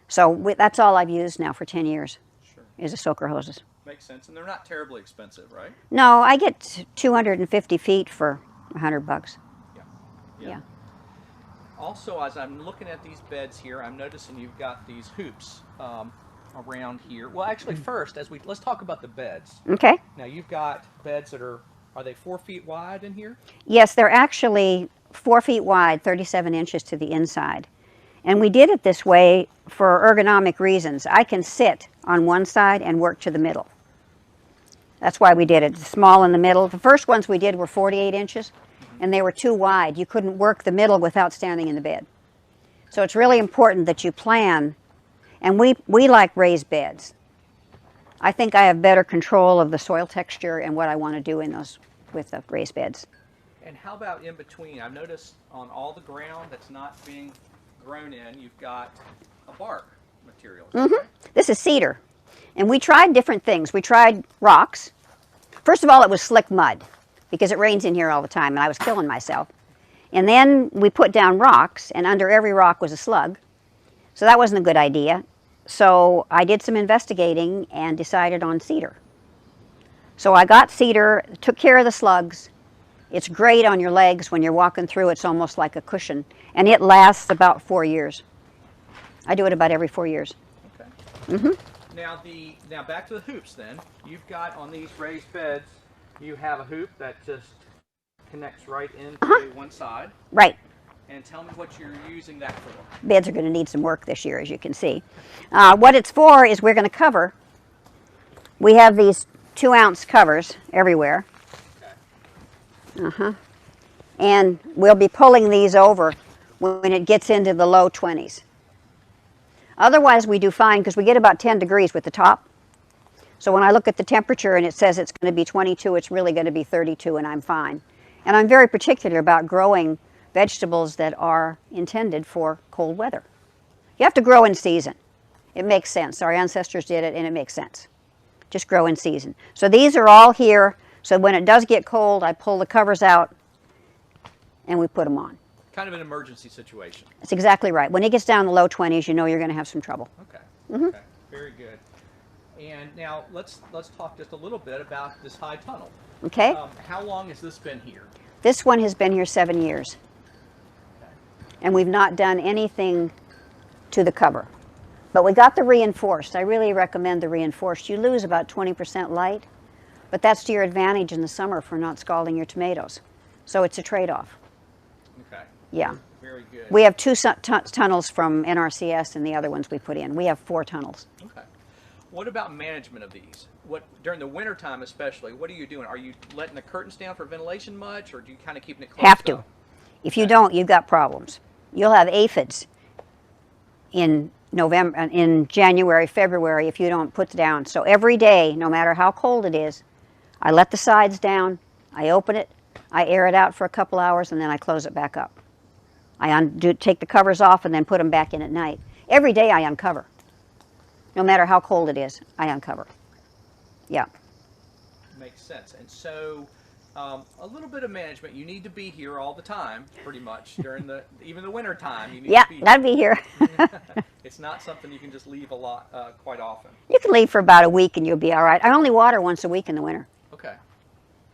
S6: So that's all I've used now for 10 years
S4: Sure.
S6: is the soaker hoses.
S4: Makes sense. And they're not terribly expensive, right?
S6: No, I get 250 feet for $100. Yeah.
S4: Also, as I'm looking at these beds here, I'm noticing you've got these hoops around here. Well, actually, first, let's talk about the beds.
S6: Okay.
S4: Now, you've got beds that are they 4 feet wide in here?
S6: Yes, they're actually 4 feet wide, 37 inches to the inside. And we did it this way for ergonomic reasons. I can sit on one side and work to the middle. That's why we did it. Small in the middle. The first ones we did were 48 inches, and they were too wide. You couldn't work the middle without standing in the bed. So it's really important that you plan. And we like raised beds. I think I have better control of the soil texture and what I want to do in those with the raised beds.
S4: And how about in between? I've noticed on all the ground that's not being grown in, you've got a bark material.
S6: Mm-hmm. This is cedar. And we tried different things. We tried rocks. First of all, it was slick mud because it rains in here all the time and I was killing myself. And then we put down rocks, and under every rock was a slug. So that wasn't a good idea. So I did some investigating and decided on cedar. So I got cedar, took care of the slugs. It's great on your legs when you're walking through. It's almost like a cushion. And it lasts about 4 years. I do it about every 4 years.
S4: Okay.
S6: Mm-hmm.
S4: Now back to the hoops then. You've got on these raised beds, you have a hoop that just connects right into one side.
S6: Right.
S4: And tell me what you're using that for.
S6: Beds are going to need some work this year, as you can see. What it's for is we're going to cover. We have these 2-ounce covers everywhere.
S4: Okay.
S6: And we'll be pulling these over when it gets into the low 20s. Otherwise, we do fine because we get about 10 degrees with the top. So when I look at the temperature and it says it's going to be 22, it's really going to be 32 and I'm fine. And I'm very particular about growing vegetables that are intended for cold weather. You have to grow in season. It makes sense. Our ancestors did it and it makes sense. Just grow in season. So these are all here. So when it does get cold, I pull the covers out and we put them on.
S4: Kind of an emergency situation.
S6: That's exactly right. When it gets down in the low 20s, you know you're going to have some trouble.
S4: Okay.
S6: Mm-hmm.
S4: Okay. Very good. And now let's talk just a little bit about this high tunnel.
S6: Okay?
S4: How long has this been here?
S6: This one has been here 7 years.
S4: Okay.
S6: And we've not done anything to the cover. But we got the reinforced. I really recommend the reinforced. You lose about 20% light, but that's to your advantage in the summer for not scalding your tomatoes. So it's a trade-off.
S4: Okay.
S6: Yeah.
S4: Very good.
S6: We have 2 tunnels from NRCS and the other ones we put in. We have 4 tunnels.
S4: Okay. What about management of these? During the winter time especially, what are you doing? Are you letting the curtains down for ventilation much, or do you kind of keeping it closed
S6: Have to.
S4: up?
S6: If you don't, you've got problems. You'll have aphids in January, February if you don't put it down. So every day, no matter how cold it is, I let the sides down, I open it, I air it out for a couple hours, and then I close it back up. I take the covers off and then put them back in at night. Every day I uncover. No matter how cold it is, I uncover. Yeah.
S4: Makes sense. And so a little bit of management. You need to be here all the time, pretty much, during even the winter time. You need
S6: Yeah,
S4: to be
S6: that'd be here.
S4: It's not something you can just leave quite often.
S6: You can leave for about a week and you'll be all right. I only water once a week in the winter.
S4: Okay.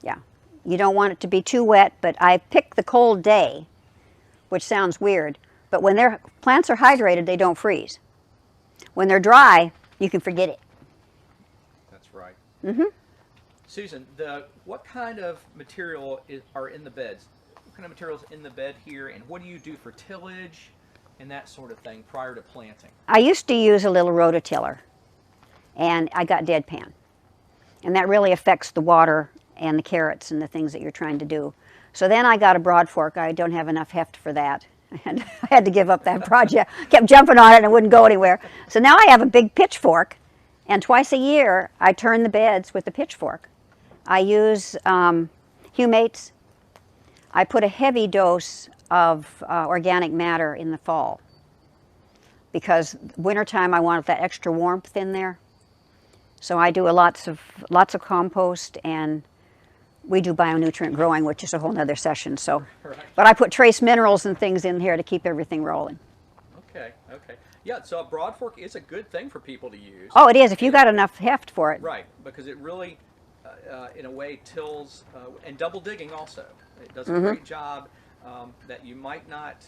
S6: Yeah. You don't want it to be too wet, but I pick the cold day, which sounds weird, but when their plants are hydrated, they don't freeze. When they're dry, you can forget it.
S4: That's right.
S6: Mm-hmm.
S4: Susan, what kind of material are in the beds? What kind of materials in the bed here, and what do you do for tillage and that sort of thing prior to planting?
S6: I used to use a little rototiller, and I got deadpan. And that really affects the water and the carrots and the things that you're trying to do. So then I got a broad fork. I don't have enough heft for that. I had to give up that project. Kept jumping on it and it wouldn't go anywhere. So now I have a big pitchfork, And twice a year, I turn the beds with the pitchfork. I use humates. I put a heavy dose of organic matter in the fall because wintertime I want that extra warmth in there. So I do lots of compost, and we do bionutrient growing, which is a whole nother session. So,
S4: Right.
S6: but I put trace minerals and things in here to keep everything rolling.
S4: Okay. Yeah, so a broad fork is a good thing for people to use.
S6: Oh, it is if you got enough heft for it.
S4: Right, because it really, in a way, tills, and double digging also. It does a great job that you might not,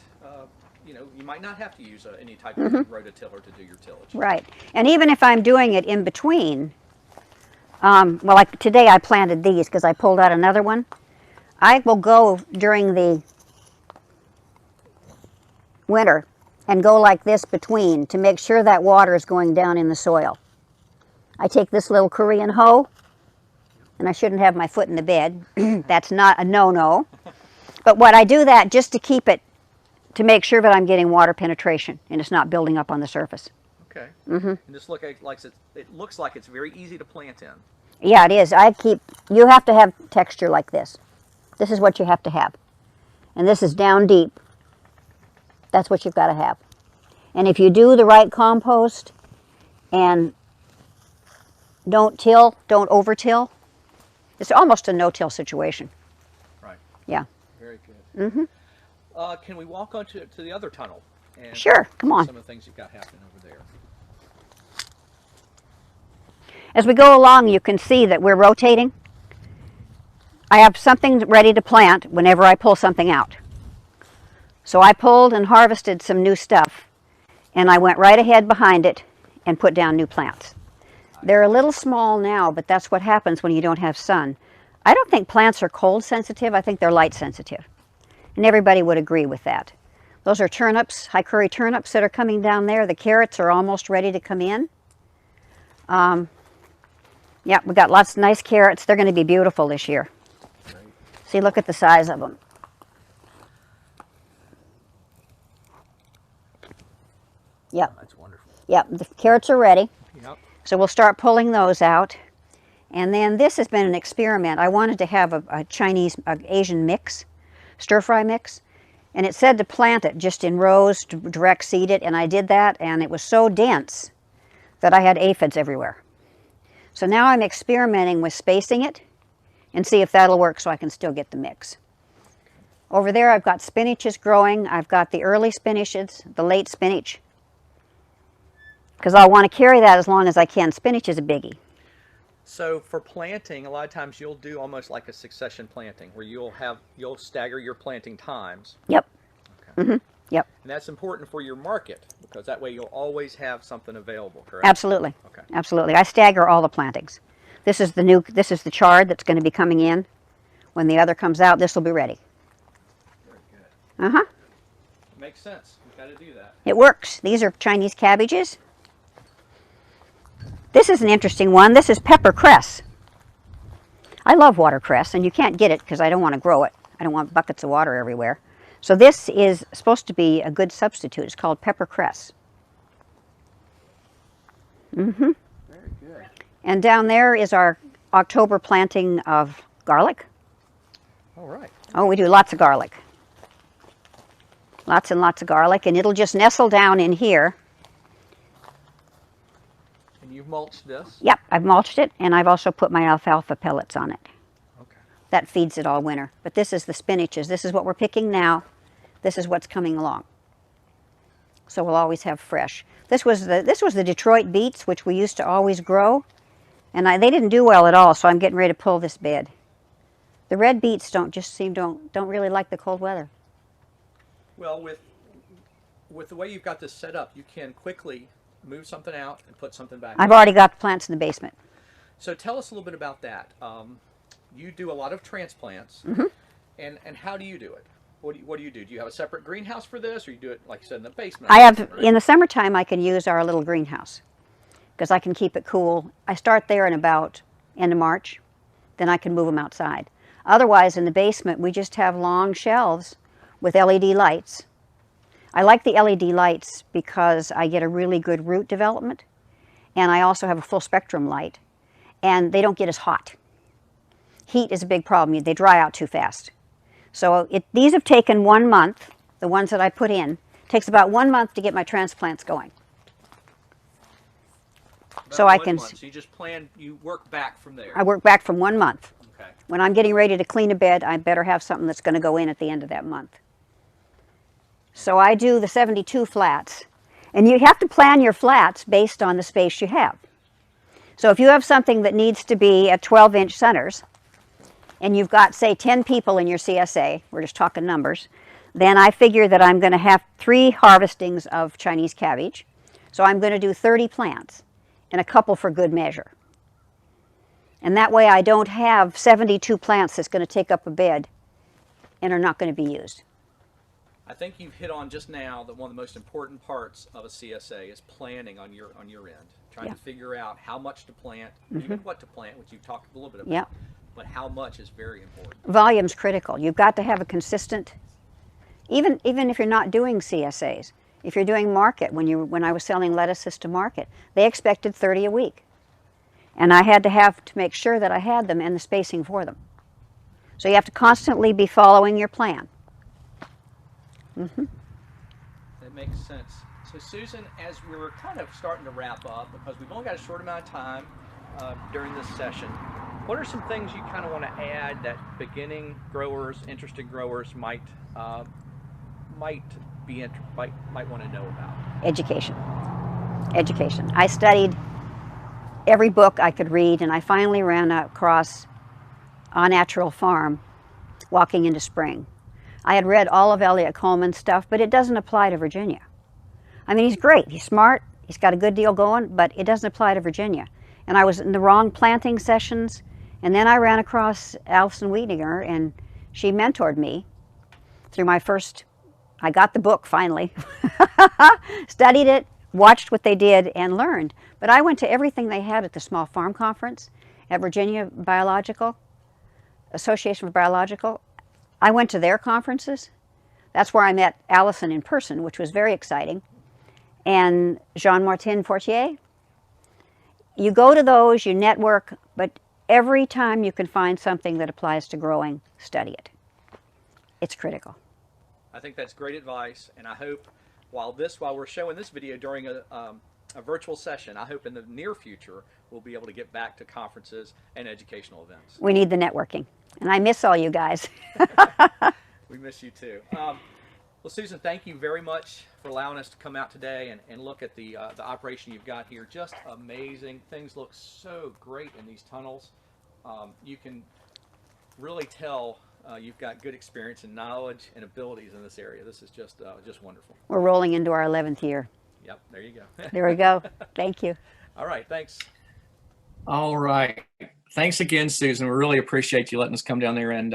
S4: you might not have to use any type of rototiller to do your tillage.
S6: Right. And even if I'm doing it in between, well, like today I planted these because I pulled out another one. I will go during the winter and go like this between to make sure that water is going down in the soil. I take this little Korean hoe, and I shouldn't have my foot in the bed. That's not a no-no. But what I do that just to keep it, to make sure that I'm getting water penetration and it's not building up on the surface.
S4: Okay. And this it looks like it's very easy to plant in.
S6: Yeah, it is. You have to have texture like this. This is what you have to have. And this is down deep. That's what you've got to have. And if you do the right compost and don't over-till, it's almost a no-till situation.
S4: Right.
S6: Yeah.
S4: Very good. Can we walk on to the other tunnel? And
S6: Sure, come on.
S4: Some of the things you've got happening over there.
S6: As we go along, you can see that we're rotating. I have something ready to plant whenever I pull something out. So I pulled and harvested some new stuff, and I went right ahead behind it and put down new plants. They're a little small now, but that's what happens when you don't have sun. I don't think plants are cold sensitive. I think they're light sensitive. And everybody would agree with that. Those are turnips, high curry turnips that are coming down there. The carrots are almost ready to come in. Yeah, we got lots of nice carrots. They're going to be beautiful this year.
S4: Great.
S6: See, look at the size of them. Yep,
S4: That's wonderful.
S6: yep, the carrots are ready.
S4: Yep.
S6: So we'll start pulling those out. And then this has been an experiment. I wanted to have a Asian mix, stir-fry mix. And it said to plant it just in rows, to direct seed it. And I did that, and it was so dense that I had aphids everywhere. So now I'm experimenting with spacing it and see if that'll work so I can still get the mix. Over there I've got spinaches growing. I've got the early spinaches, the late spinach, because I want to carry that as long as I can. Spinach is a biggie.
S4: So for planting, a lot of times you'll do almost like a succession planting where you'll stagger your planting times.
S6: Yep.
S4: Okay.
S6: Yep.
S4: And that's important for your market because that way you'll always have something available, correct?
S6: Absolutely.
S4: Okay.
S6: Absolutely. I stagger all the plantings. This is the chard that's going to be coming in. When the other comes out, this will be ready.
S4: Very good.
S6: Uh-huh.
S4: Makes sense. You've got to do that.
S6: It works. These are Chinese cabbages. This is an interesting one. This is pepper cress. I love watercress, and you can't get it because I don't want to grow it. I don't want buckets of water everywhere. So this is supposed to be a good substitute. It's called pepper cress.
S4: Very good.
S6: And down there is our October planting of garlic.
S4: All right.
S6: Oh, we do lots of garlic. Lots and lots of garlic, and it'll just nestle down in here.
S4: And you've mulched this?
S6: Yep, I've mulched it, and I've also put my alfalfa pellets on it.
S4: Okay.
S6: That feeds it all winter. But this is the spinaches. This is what we're picking now. This is what's coming along. So we'll always have fresh. This was the Detroit beets, which we used to always grow, and they didn't do well at all. So I'm getting ready to pull this bed. The red beets don't really like the cold weather.
S4: Well, with the way you've got this set up, you can quickly move something out and put something back
S6: I've
S4: in.
S6: already got the plants in the basement.
S4: So tell us a little bit about that. You do a lot of transplants, and how do you do it? What do you do? Do you have a separate greenhouse for this, or you do it, like you said, in the basement?
S6: I have, in the summertime, I can use our little greenhouse because I can keep it cool. I start there in about end of March, then I can move them outside. Otherwise, in the basement, we just have long shelves with LED lights. I like the LED lights because I get a really good root development, and I also have a full spectrum light, and they don't get as hot. Heat is a big problem. They dry out too fast. So these have taken 1 month, the ones that I put in. It takes about 1 month to get my transplants going. So I can.
S4: So you just plan, you work back from there.
S6: I work back from 1 month.
S4: Okay.
S6: When I'm getting ready to clean a bed, I better have something that's going to go in at the end of that month. So I do the 72 flats. And you have to plan your flats based on the space you have. So if you have something that needs to be at 12-inch centers, and you've got, say, 10 people in your CSA, we're just talking numbers, then I figure that I'm going to have 3 harvestings of Chinese cabbage. So I'm going to do 30 plants and a couple for good measure. And that way I don't have 72 plants that's going to take up a bed and are not going to be used.
S4: I think you've hit on just now that one of the most important parts of a CSA is planning on your end, trying to figure out how much to plant, even what to plant, which you've talked a little bit about, but how much is very important.
S6: Volume's critical. You've got to have a consistent, even if you're not doing CSAs, if you're doing market, when I was selling lettuces to market, they expected 30 a week. And I had to make sure that I had them and the spacing for them. So you have to constantly be following your plan.
S4: That makes sense. So Susan, as we were kind of starting to wrap up, because we've only got a short amount of time during this session, what are some things you kind of want to add that beginning growers, interested growers might want to know about?
S6: Education. Education. I studied every book I could read, and I finally ran across A Natural Farm, Walking into Spring. I had read all of Elliott Coleman's stuff, but it doesn't apply to Virginia. I mean, he's great, he's smart, he's got a good deal going, but it doesn't apply to Virginia. And I was in the wrong planting sessions, and then I ran across Alison Wiedener, and she mentored me through I got the book finally, studied it, watched what they did, and learned. But I went to everything they had at the Small Farm Conference at Virginia Biological, Association for Biological. I went to their conferences. That's where I met Alison in person, which was very exciting. And Jean-Martin Fortier. You go to those, you network, but every time you can find something that applies to growing, study it. It's critical.
S4: I think that's great advice, and I hope while we're showing this video during a virtual session, I hope in the near future we'll be able to get back to conferences and educational events.
S6: We need the networking, and I miss all you guys.
S4: We miss you too. Well, Susan, thank you very much for allowing us to come out today and look at the operation you've got here. Just amazing. Things look so great in these tunnels. You can really tell you've got good experience and knowledge and abilities in this area. This is just wonderful.
S6: We're rolling into our 11th year.
S4: Yep, there you go.
S6: There we go. Thank you.
S4: All right, thanks.
S7: All right. Thanks again, Susan. We really appreciate you letting us come down there and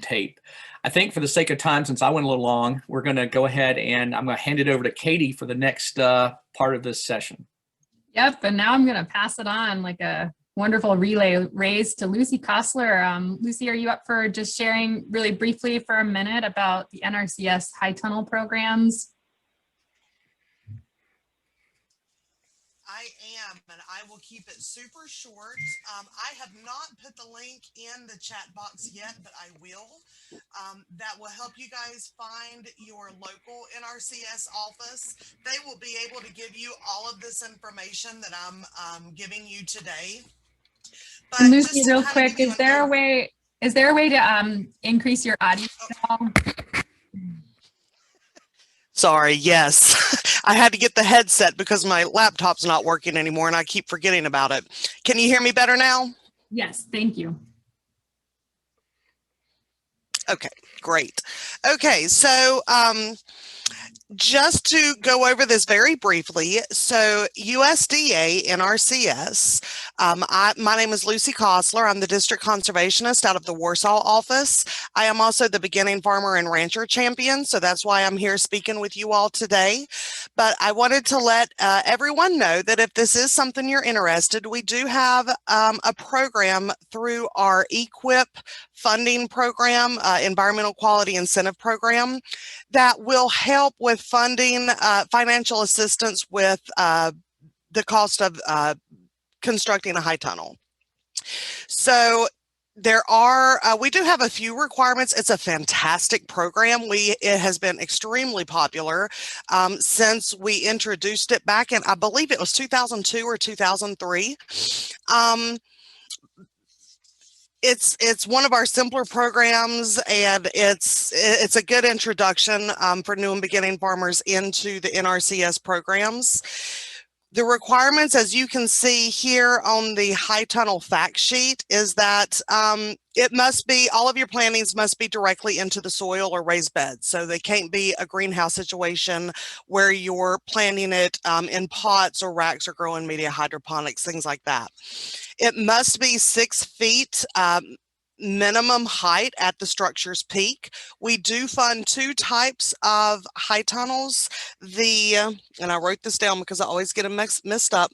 S7: tape. I think for the sake of time, since I went a little long, we're going to go ahead and I'm going to hand it over to Katie for the next part of this session.
S1: Yep, and now I'm going to pass it on like a wonderful relay raise to Lucy Kostler. Lucy, are you up for just sharing really briefly for a minute about the NRCS high tunnel programs?
S8: I am, and I will keep it super short. I have not put the link in the chat box yet, but I will. That will help you guys find your local NRCS office. They will be able to give you all of this information that I'm giving you today. But
S1: Lucy, real quick, is there a way to increase your audio at all?
S8: Sorry, yes. I had to get the headset because my laptop's not working anymore and I keep forgetting about it. Can you hear me better now?
S1: Yes, thank you.
S8: Okay, great. Okay, so just to go over this very briefly, so USDA NRCS, my name is Lucy Kostler. I'm the district conservationist out of the Warsaw office. I am also the beginning farmer and rancher champion, so that's why I'm here speaking with you all today. But I wanted to let everyone know that if this is something you're interested, we do have a program through our EQIP funding program, Environmental Quality Incentive Program, that will help with funding financial assistance with the cost of constructing a high tunnel. So we do have a few requirements. It's a fantastic program. It has been extremely popular since we introduced it back in, I believe it was 2002 or 2003. It's one of our simpler programs, and it's a good introduction for new and beginning farmers into the NRCS programs. The requirements, as you can see here on the high tunnel fact sheet, is that it must be, all of your plantings must be directly into the soil or raised beds. So they can't be a greenhouse situation where you're planting it in pots or racks or growing media hydroponics, things like that. It must be 6 feet minimum height at the structure's peak. We do fund 2 types of high tunnels. And I wrote this down because I always get them messed up.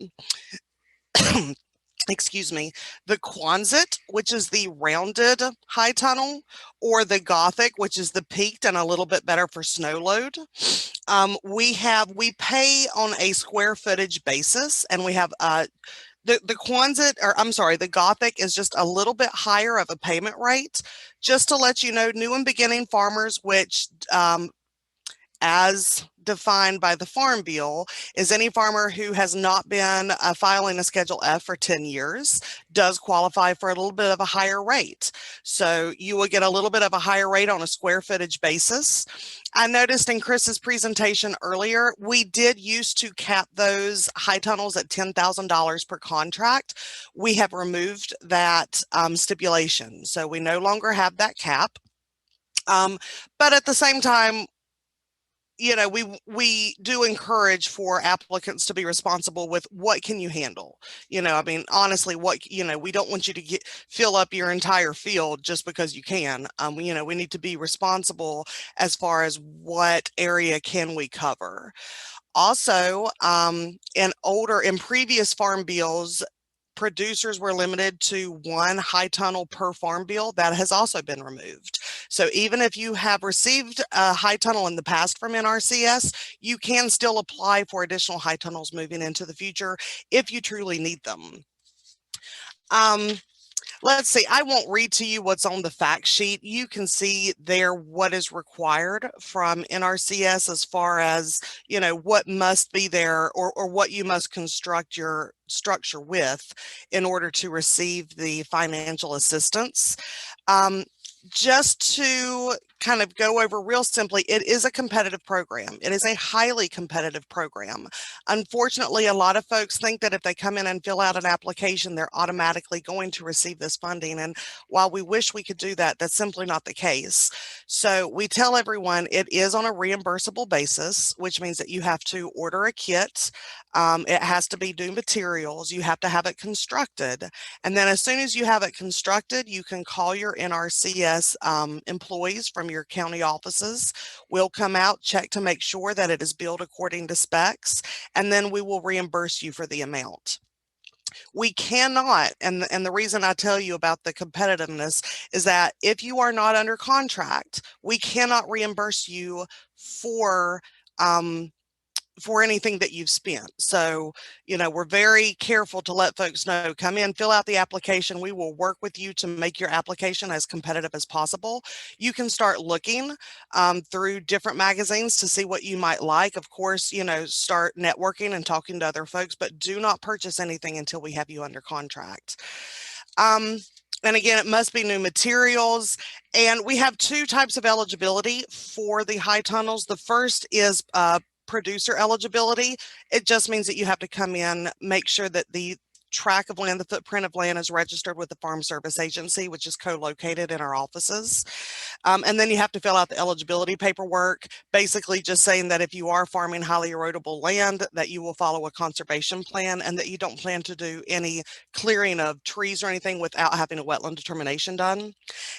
S8: Excuse me, the Quonset, which is the rounded high tunnel, or the Gothic, which is the peaked and a little bit better for snow load. We pay on a square footage basis, and we have the Quonset, or I'm sorry, the Gothic is just a little bit higher of a payment rate. Just to let you know, new and beginning farmers, which as defined by the Farm Bill, is any farmer who has not been filing a Schedule F for 10 years, does qualify for a little bit of a higher rate. So you will get a little bit of a higher rate on a square footage basis. I noticed in Chris's presentation earlier, we did used to cap those high tunnels at $10,000 per contract. We have removed that stipulation, so we no longer have that cap. But at the same time, you know, we do encourage for applicants to be responsible with what can you handle. You know, I mean, honestly, we don't want you to fill up your entire field just because you can. You know, we need to be responsible as far as what area can we cover. Also, in previous farm bills, producers were limited to 1 high tunnel per farm bill. That has also been removed. So even if you have received a high tunnel in the past from NRCS, you can still apply for additional high tunnels moving into the future if you truly need them. Let's see, I won't read to you what's on the fact sheet. You can see there what is required from NRCS as far as, you know, what must be there, or what you must construct your structure with in order to receive the financial assistance. Just to kind of go over real simply, it is a competitive program. It is a highly competitive program. Unfortunately, a lot of folks think that if they come in and fill out an application, they're automatically going to receive this funding. And while we wish we could do that, that's simply not the case. So we tell everyone it is on a reimbursable basis, which means that you have to order a kit. It has to be new materials. You have to have it constructed. And then as soon as you have it constructed, you can call your NRCS employees from your county offices. We'll come out, check to make sure that it is built according to specs, and then we will reimburse you for the amount. We cannot, and the reason I tell you about the competitiveness is that if you are not under contract, we cannot reimburse you for anything that you've spent. So, you know, we're very careful to let folks know, come in, fill out the application. We will work with you to make your application as competitive as possible. You can start looking through different magazines to see what you might like. Of course, you know, start networking and talking to other folks, but do not purchase anything until we have you under contract. And again, it must be new materials. And we have 2 types of eligibility for the high tunnels. The first is producer eligibility. It just means that you have to come in, make sure that the tract of land, the footprint of land, is registered with the Farm Service Agency, which is co-located in our offices. And then you have to fill out the eligibility paperwork, basically just saying that if you are farming highly erodible land, that you will follow a conservation plan and that you don't plan to do any clearing of trees or anything without having a wetland determination done.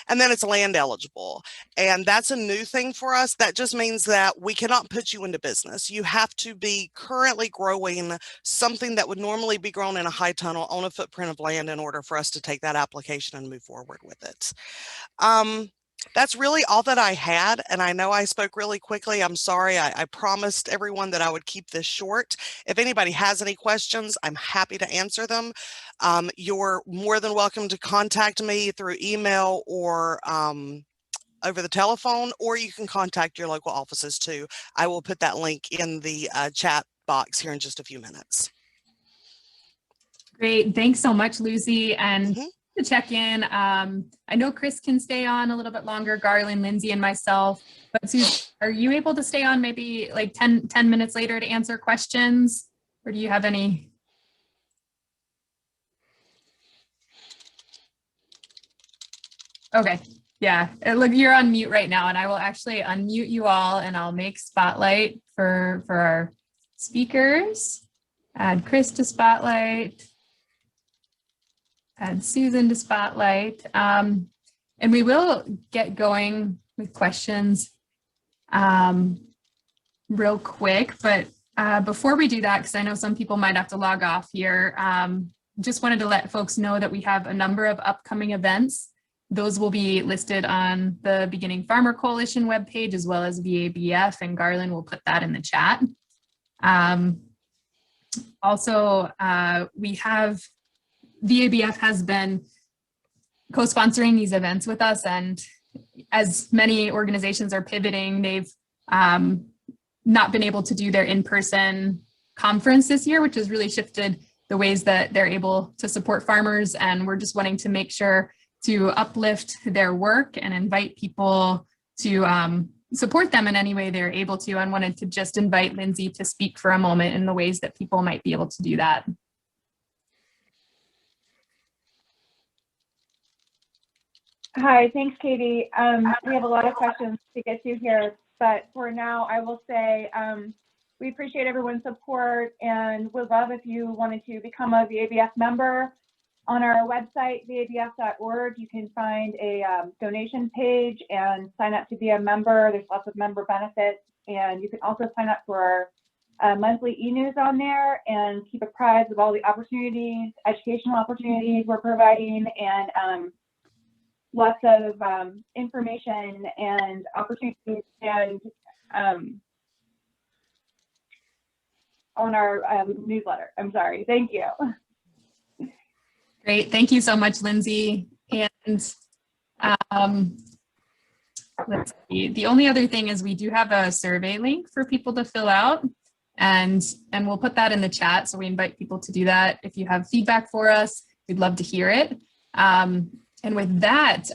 S8: And then it's land eligible. And that's a new thing for us. That just means that we cannot put you into business. You have to be currently growing something that would normally be grown in a high tunnel on a footprint of land in order for us to take that application and move forward with it. That's really all that I had. And I know I spoke really quickly. I'm sorry. I promised everyone that I would keep this short. If anybody has any questions, I'm happy to answer them. You're more than welcome to contact me through email or over the telephone, or you can contact your local offices too. I will put that link in the chat box here in just a few minutes.
S1: Great. Thanks so much, Lucy. And
S8: Mhm.
S1: to check in, I know Chris can stay on a little bit longer, Garland, Lindsay, and myself. But Susan, are you able to stay on maybe like 10 minutes later to answer questions? Or do you have any? Okay. Yeah, look, you're on mute right now, and I will actually unmute you all, and I'll make spotlight for our speakers. Add Chris to spotlight. Add Susan to spotlight. And we will get going with questions real quick, but before we do that, because I know some people might have to log off here, just wanted to let folks know that we have a number of upcoming events. Those will be listed on the Beginning Farmer Coalition webpage, as well as VABF, and Garland will put that in the chat. Also, we have, VABF has been co-sponsoring these events with us, and as many organizations are pivoting, they've not been able to do their in-person conference this year, which has really shifted the ways that they're able to support farmers, and we're just wanting to make sure to uplift their work and invite people to support them in any way they're able to, and wanted to just invite Lindsay to speak for a moment in the ways that people might be able to do that.
S2: Hi, thanks, Katie. We have a lot of questions to get to here, but for now, I will say we appreciate everyone's support and would love if you wanted to become a VABF member. On our website, vabf.org, you can find a donation page and sign up to be a member. There's lots of member benefits, and you can also sign up for our monthly e-news on there and keep apprised of all the opportunities, educational opportunities we're providing, and lots of information and opportunities and on our newsletter. I'm sorry. Thank you.
S1: Great. Thank you so much, Lindsay. And let's see. The only other thing is we do have a survey link for people to fill out, and we'll put that in the chat. So we invite people to do that. If you have feedback for us, we'd love to hear it. And with that,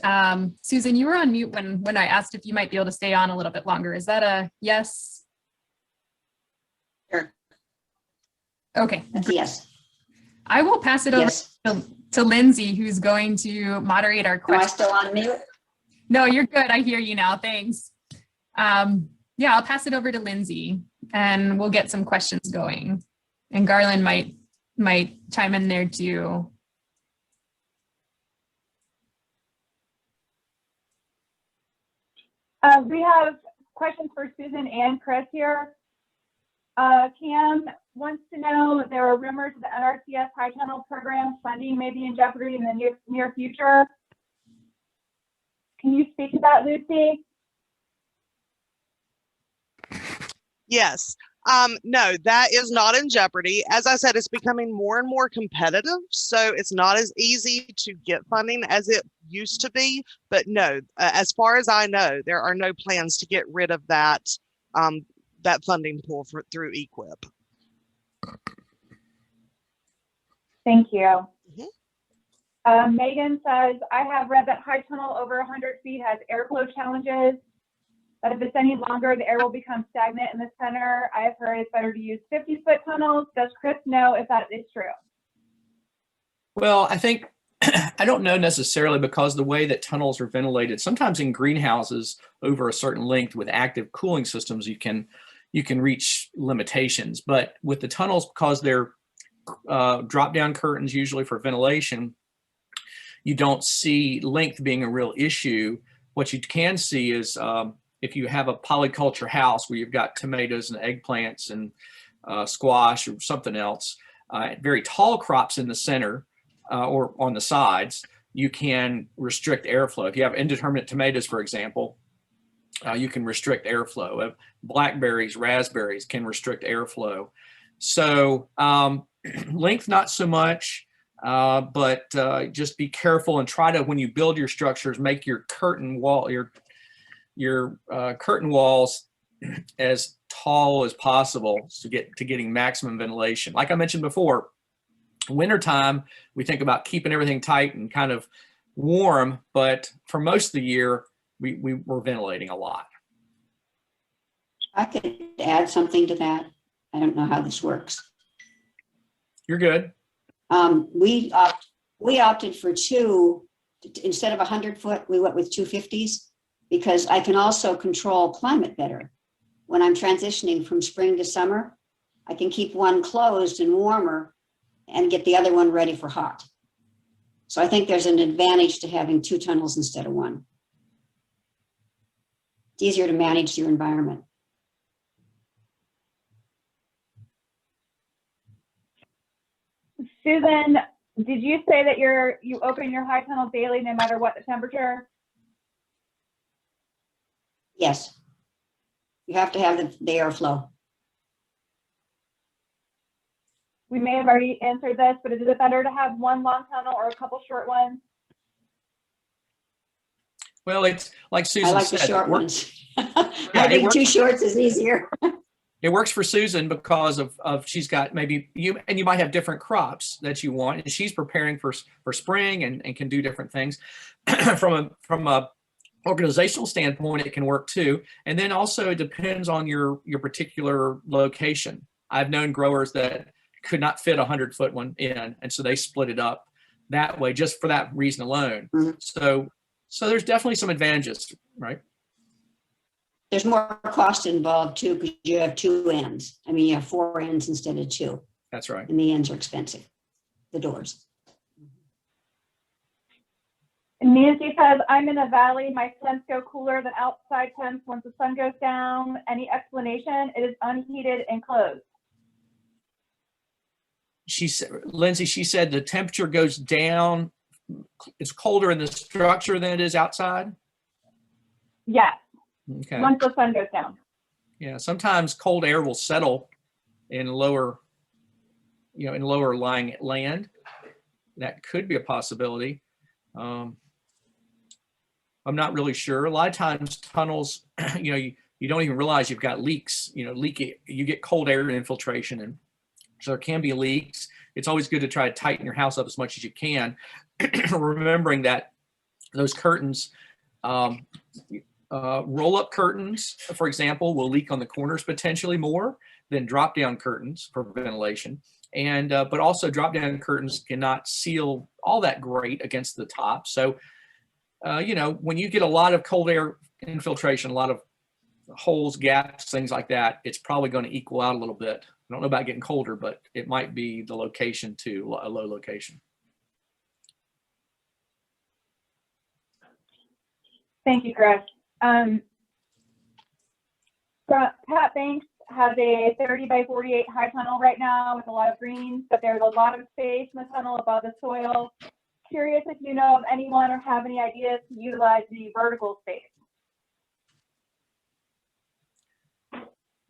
S1: Susan, you were on mute when I asked if you might be able to stay on a little bit longer. Is that a yes?
S5: Sure.
S1: Okay.
S5: That's a yes.
S1: I will pass it over
S5: Yes.
S1: to Lindsay, who's going to moderate our
S5: Am I
S1: questions.
S5: still on mute?
S1: No, you're good. I hear you now. Thanks. Yeah, I'll pass it over to Lindsay, and we'll get some questions going. And Garland might chime in there too.
S2: We have questions for Susan and Chris here. Cam wants to know, there are rumors the NRCS high tunnel program funding may be in jeopardy in the near future. Can you speak to that, Lucy?
S8: Yes. No, that is not in jeopardy. As I said, it's becoming more and more competitive, so it's not as easy to get funding as it used to be. But no, as far as I know, there are no plans to get rid of that that funding pool through EQIP.
S2: Thank you. Megan says, I have read that high tunnel over 100 feet has airflow challenges, but if it's any longer, the air will become stagnant in the center. I've heard it's better to use 50-foot tunnels. Does Chris know if that is true?
S4: Well, I think, I don't know necessarily, because the way that tunnels are ventilated, sometimes in greenhouses over a certain length with active cooling systems, you can reach limitations. But with the tunnels, because they're drop down curtains usually for ventilation, you don't see length being a real issue. What you can see is if you have a polyculture house where you've got tomatoes and eggplants and squash or something else, very tall crops in the center or on the sides, you can restrict airflow. If you have indeterminate tomatoes, for example, you can restrict airflow. Blackberries, raspberries can restrict airflow. So length, not so much, but just be careful and try to, when you build your structures, make your curtain wall, your curtain walls as tall as possible to getting maximum ventilation. Like I mentioned before, wintertime, we think about keeping everything tight and kind of warm, but for most of the year, we're ventilating a lot.
S5: I could add something to that. I don't know how this works.
S4: You're good.
S5: We opted for 2, instead of 100-foot, we went with 250s because I can also control climate better. When I'm transitioning from spring to summer, I can keep one closed and warmer and get the other one ready for hot. So I think there's an advantage to having 2 tunnels instead of 1. It's easier to manage your environment.
S2: Susan, did you say that you open your high tunnel daily no matter what the temperature?
S5: Yes. You have to have the airflow.
S2: We may have already answered this, but is it better to have one long tunnel or a couple short ones?
S4: Well, it's like Susan
S5: I like
S4: said,
S5: the short ones.
S4: Yeah,
S5: I think 2 shorts is easier.
S4: it works for Susan because of she's got maybe you might have different crops that you want, and she's preparing for spring and can do different things. from a organizational standpoint, it can work too. And then also it depends on your particular location. I've known growers that could not fit 100-foot one in, and so they split it up that way just for that reason alone.
S5: Mm-hmm.
S4: So there's definitely some advantages, right?
S5: There's more cost involved too because you have 2 ends. I mean, you have 4 ends instead of 2.
S4: That's right.
S5: And the ends are expensive, the doors.
S2: Nancy says, I'm in a valley. My tents go cooler than outside tents once the sun goes down. Any explanation? It is unheated and closed.
S4: Lindsay, she said the temperature goes down. It's colder in the structure than it is outside.
S2: Yes.
S4: Okay.
S2: Once the sun goes down.
S4: Yeah. Sometimes cold air will settle in lower lying land. That could be a possibility. I'm not really sure. A lot of times tunnels, you don't even realize you've got leaks, you get cold air infiltration, and so there can be leaks. It's always good to try to tighten your house up as much as you can, remembering that those curtains, roll-up curtains, for example, will leak on the corners potentially more than drop-down curtains for ventilation. And but also drop-down curtains cannot seal all that great against the top. So, when you get a lot of cold air infiltration, a lot of holes, gaps, things like that, it's probably going to equal out a little bit. I don't know about getting colder, but it might be the location too, a low location.
S2: Thank you, Chris. Pat Banks has a 30 by 48 high tunnel right now with a lot of greens, but there's a lot of space in the tunnel above the soil. Curious if you know of anyone or have any ideas to utilize the vertical space.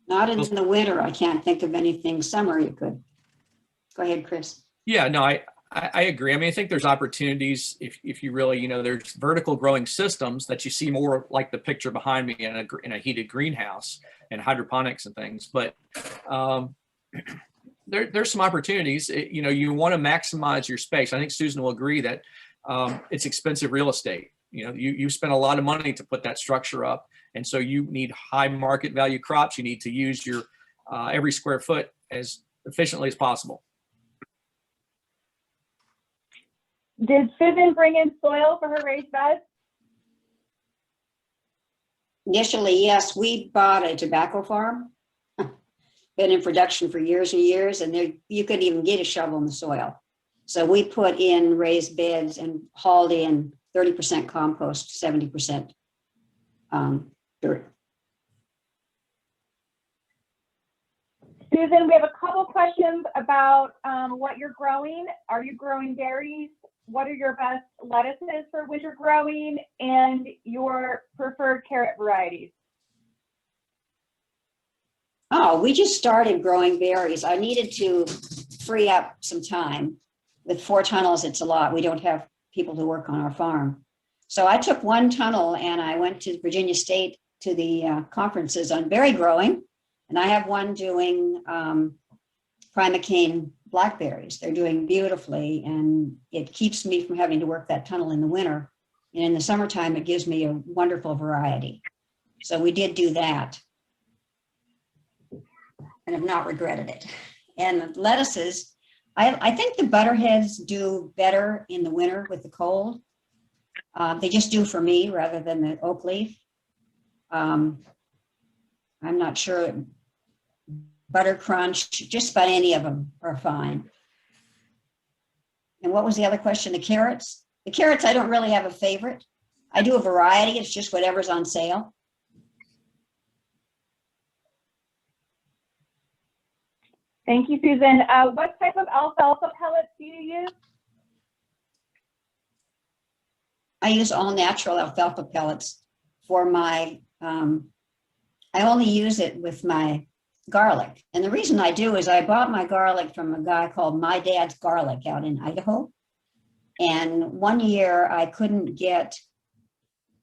S5: Not in the winter. I can't think of anything. Summer, you could. Go ahead, Chris.
S4: Yeah, no, I agree. I mean, I think there's opportunities if you really, there's vertical growing systems that you see more like the picture behind me in a heated greenhouse and hydroponics and things. But there's some opportunities. You want to maximize your space. I think Susan will agree that it's expensive real estate. You spend a lot of money to put that structure up. And so you need high market value crops. You need to use your every square foot as efficiently as possible.
S2: Did Susan bring in soil for her raised beds?
S5: Initially, yes, we bought a tobacco farm. Been in production for years and years, and you couldn't even get a shovel in the soil. So we put in raised beds and hauled in 30% compost, 70% dirt.
S2: Susan, we have a couple questions about what you're growing. Are you growing berries, what are your best lettuces for winter growing and your preferred carrot varieties?
S5: Oh, we just started growing berries. I needed to free up some time. With 4 tunnels, it's a lot. We don't have people to work on our farm. So I took 1 tunnel and I went to Virginia State to the conferences on berry growing. And I have one doing primocane blackberries. They're doing beautifully, and it keeps me from having to work that tunnel in the winter. And in the summertime, it gives me a wonderful variety. So we did do that and have not regretted it. And lettuces, I think the butterheads do better in the winter with the cold. They just do for me rather than the oak leaf. I'm not sure. Butter crunch, just about any of them are fine. And what was the other question? The carrots? The carrots, I don't really have a favorite. I do a variety. It's just whatever's on sale.
S2: Thank you, Susan. What type of alfalfa pellets do you use?
S5: I use all natural alfalfa pellets for my, I only use it with my garlic. And the reason I do is I bought my garlic from a guy called My Dad's Garlic out in Idaho. And one year I couldn't get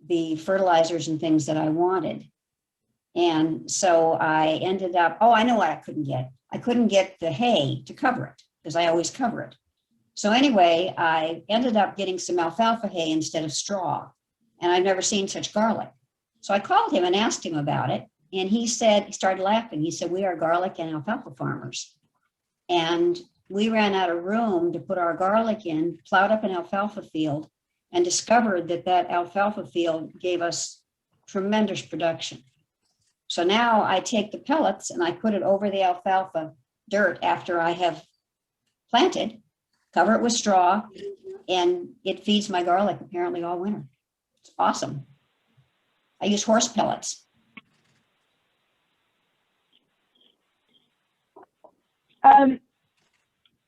S5: the fertilizers and things that I wanted. And so I ended up, oh, I know what I couldn't get. I couldn't get the hay to cover it because I always cover it. So anyway, I ended up getting some alfalfa hay instead of straw. And I've never seen such garlic. So I called him and asked him about it. And he said, he started laughing. He said, we are garlic and alfalfa farmers. And we ran out of room to put our garlic in, plowed up an alfalfa field, and discovered that that alfalfa field gave us tremendous production. So now I take the pellets and I put it over the alfalfa dirt after I have planted, cover it with straw, and it feeds my garlic apparently all winter. It's awesome. I use horse pellets.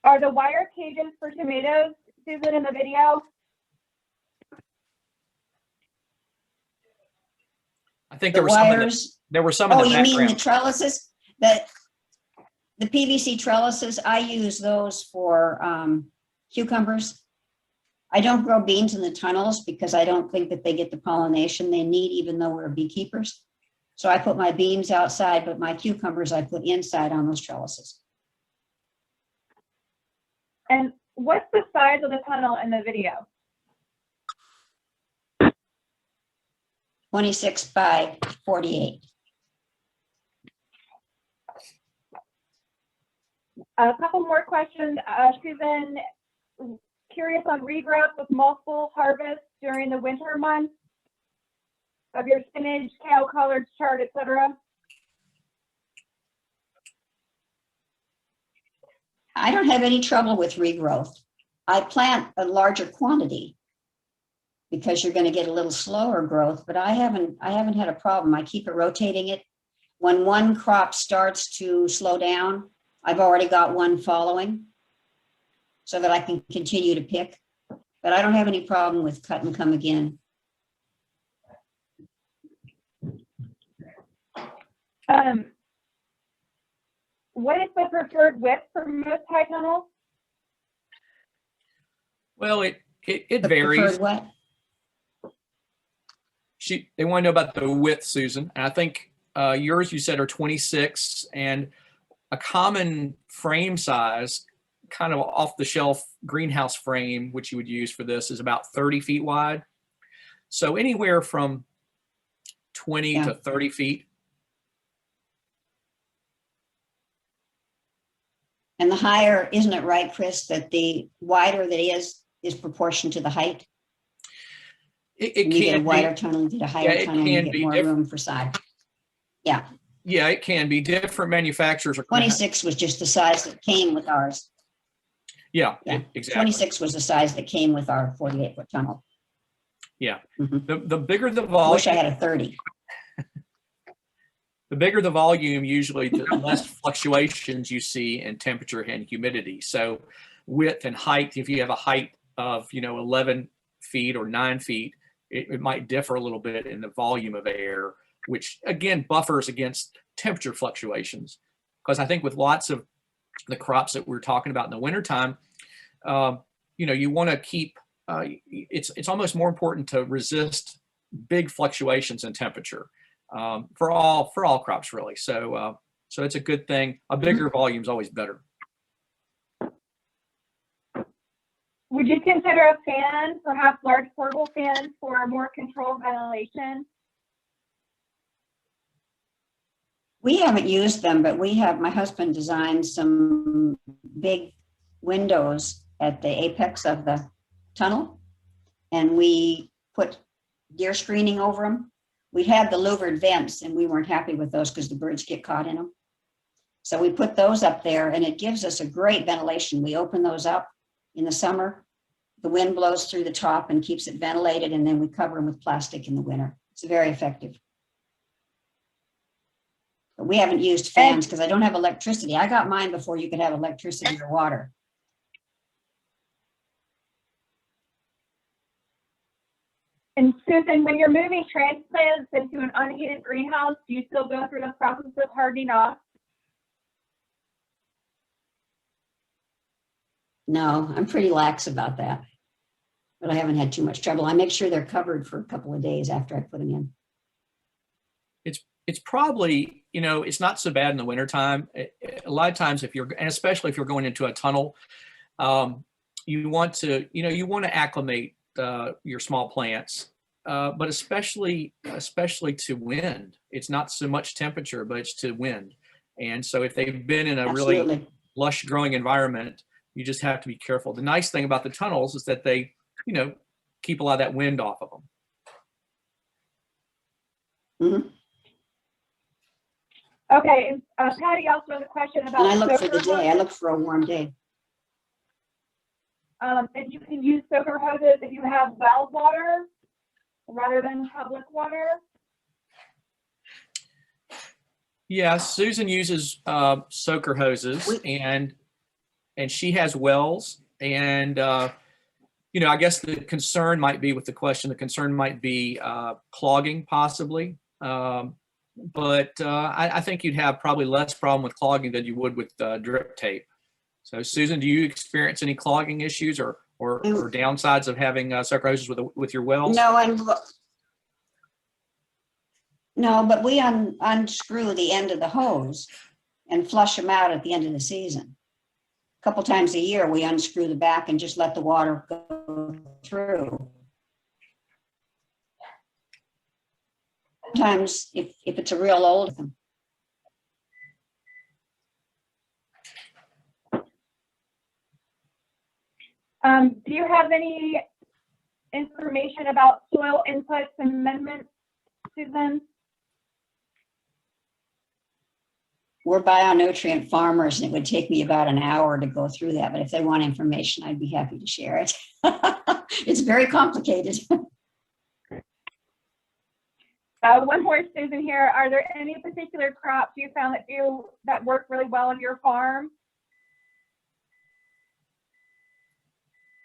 S2: Are the wire cages for tomatoes, Susan, in the video?
S4: I think
S5: The
S4: there were some
S5: wires.
S4: there were some in
S5: Oh,
S4: the
S5: you
S4: background.
S5: mean the trellises? The PVC trellises, I use those for cucumbers. I don't grow beans in the tunnels because I don't think that they get the pollination they need, even though we're beekeepers. So I put my beans outside, but my cucumbers I put inside on those trellises.
S2: And what's the size of the tunnel in the video?
S5: 26 by 48.
S2: A couple more questions. Susan, curious on regrowth with multiple harvests during the winter months of your spinach, kale, collards, chard, etc.
S5: I don't have any trouble with regrowth. I plant a larger quantity because you're going to get a little slower growth, but I haven't had a problem. I keep it rotating it. When one crop starts to slow down, I've already got one following so that I can continue to pick, but I don't have any problem with cut and come again.
S2: What is the preferred width for most high tunnels?
S4: Well, it
S5: The
S4: varies.
S5: preferred what?
S4: They want to know about the width, Susan. And I think yours, you said, are 26, and a common frame size, kind of off the shelf greenhouse frame, which you would use for this, is about 30 feet wide. So anywhere from 20 to 30 feet.
S5: And the higher, isn't it right, Chris, that the wider that is proportion to the height?
S4: It
S5: You get a
S4: can
S5: wider
S4: be.
S5: tunnel, you get a higher
S4: it
S5: tunnel,
S4: can
S5: you get
S4: be
S5: more
S4: different.
S5: room for side. Yeah,
S4: Yeah, it can be. Different manufacturers are.
S5: 26 was just the size that came with ours.
S4: Yeah,
S5: Yeah,
S4: exactly.
S5: 26 was the size that came with our 48-foot tunnel.
S4: Yeah.
S5: Mhm.
S4: The bigger the
S5: I wish I
S4: volume,
S5: had a 30.
S4: the bigger the volume, usually the less fluctuations you see in temperature and humidity. So width and height, if you have a height of, 11 feet or 9 feet, it might differ a little bit in the volume of air, which again buffers against temperature fluctuations. Because I think with lots of the crops that we're talking about in the wintertime, you want to keep, it's almost more important to resist big fluctuations in temperature for all crops really. So it's a good thing. A bigger volume is always better.
S2: Would you consider a fan, perhaps large portable fans for more controlled ventilation?
S5: We haven't used them, but my husband designed some big windows at the apex of the tunnel, and we put deer screening over them. We had the louvered vents, and we weren't happy with those because the birds get caught in them. So we put those up there, and it gives us a great ventilation. We open those up in the summer. The wind blows through the top and keeps it ventilated, and then we cover them with plastic in the winter. It's very effective. But we haven't used fans because I don't have electricity. I got mine before you could have electricity or water.
S2: And Susan, when you're moving transplants into an unheated greenhouse, do you still go through the process of hardening off?
S5: No, I'm pretty lax about that, but I haven't had too much trouble. I make sure they're covered for a couple of days after I put them in.
S4: It's probably, it's not so bad in the wintertime. A lot of times and especially if you're going into a tunnel, you want to acclimate your small plants, but especially to wind. It's not so much temperature, but it's to wind. And so if they've been in a really lush growing environment, you just have to be careful. The nice thing about the tunnels is that they, keep a lot of that wind off of them.
S5: Mm-hmm.
S2: Okay, Patty also has a question about.
S5: And I look for the day. I look for a warm day.
S2: If you can use soaker hoses if you have well water rather than public water.
S4: Yeah, Susan uses soaker hoses, and she has wells, and I guess the concern might be with the question. The concern might be clogging, possibly. But I think you'd have probably less problem with clogging than you would with drip tape. So, Susan, do you experience any clogging issues or downsides of having soaker hoses with your wells?
S5: No, but we unscrew the end of the hose and flush them out at the end of the season. A couple times a year, we unscrew the back and just let the water go through. Sometimes, if it's a real old one.
S2: Do you have any information about soil inputs and amendments, Susan?
S5: We're bionutrient farmers, and it would take me about an hour to go through that. But if they want information, I'd be happy to share it. It's very complicated.
S2: One more, Susan, here. Are there any particular crops you found that work really well on your farm?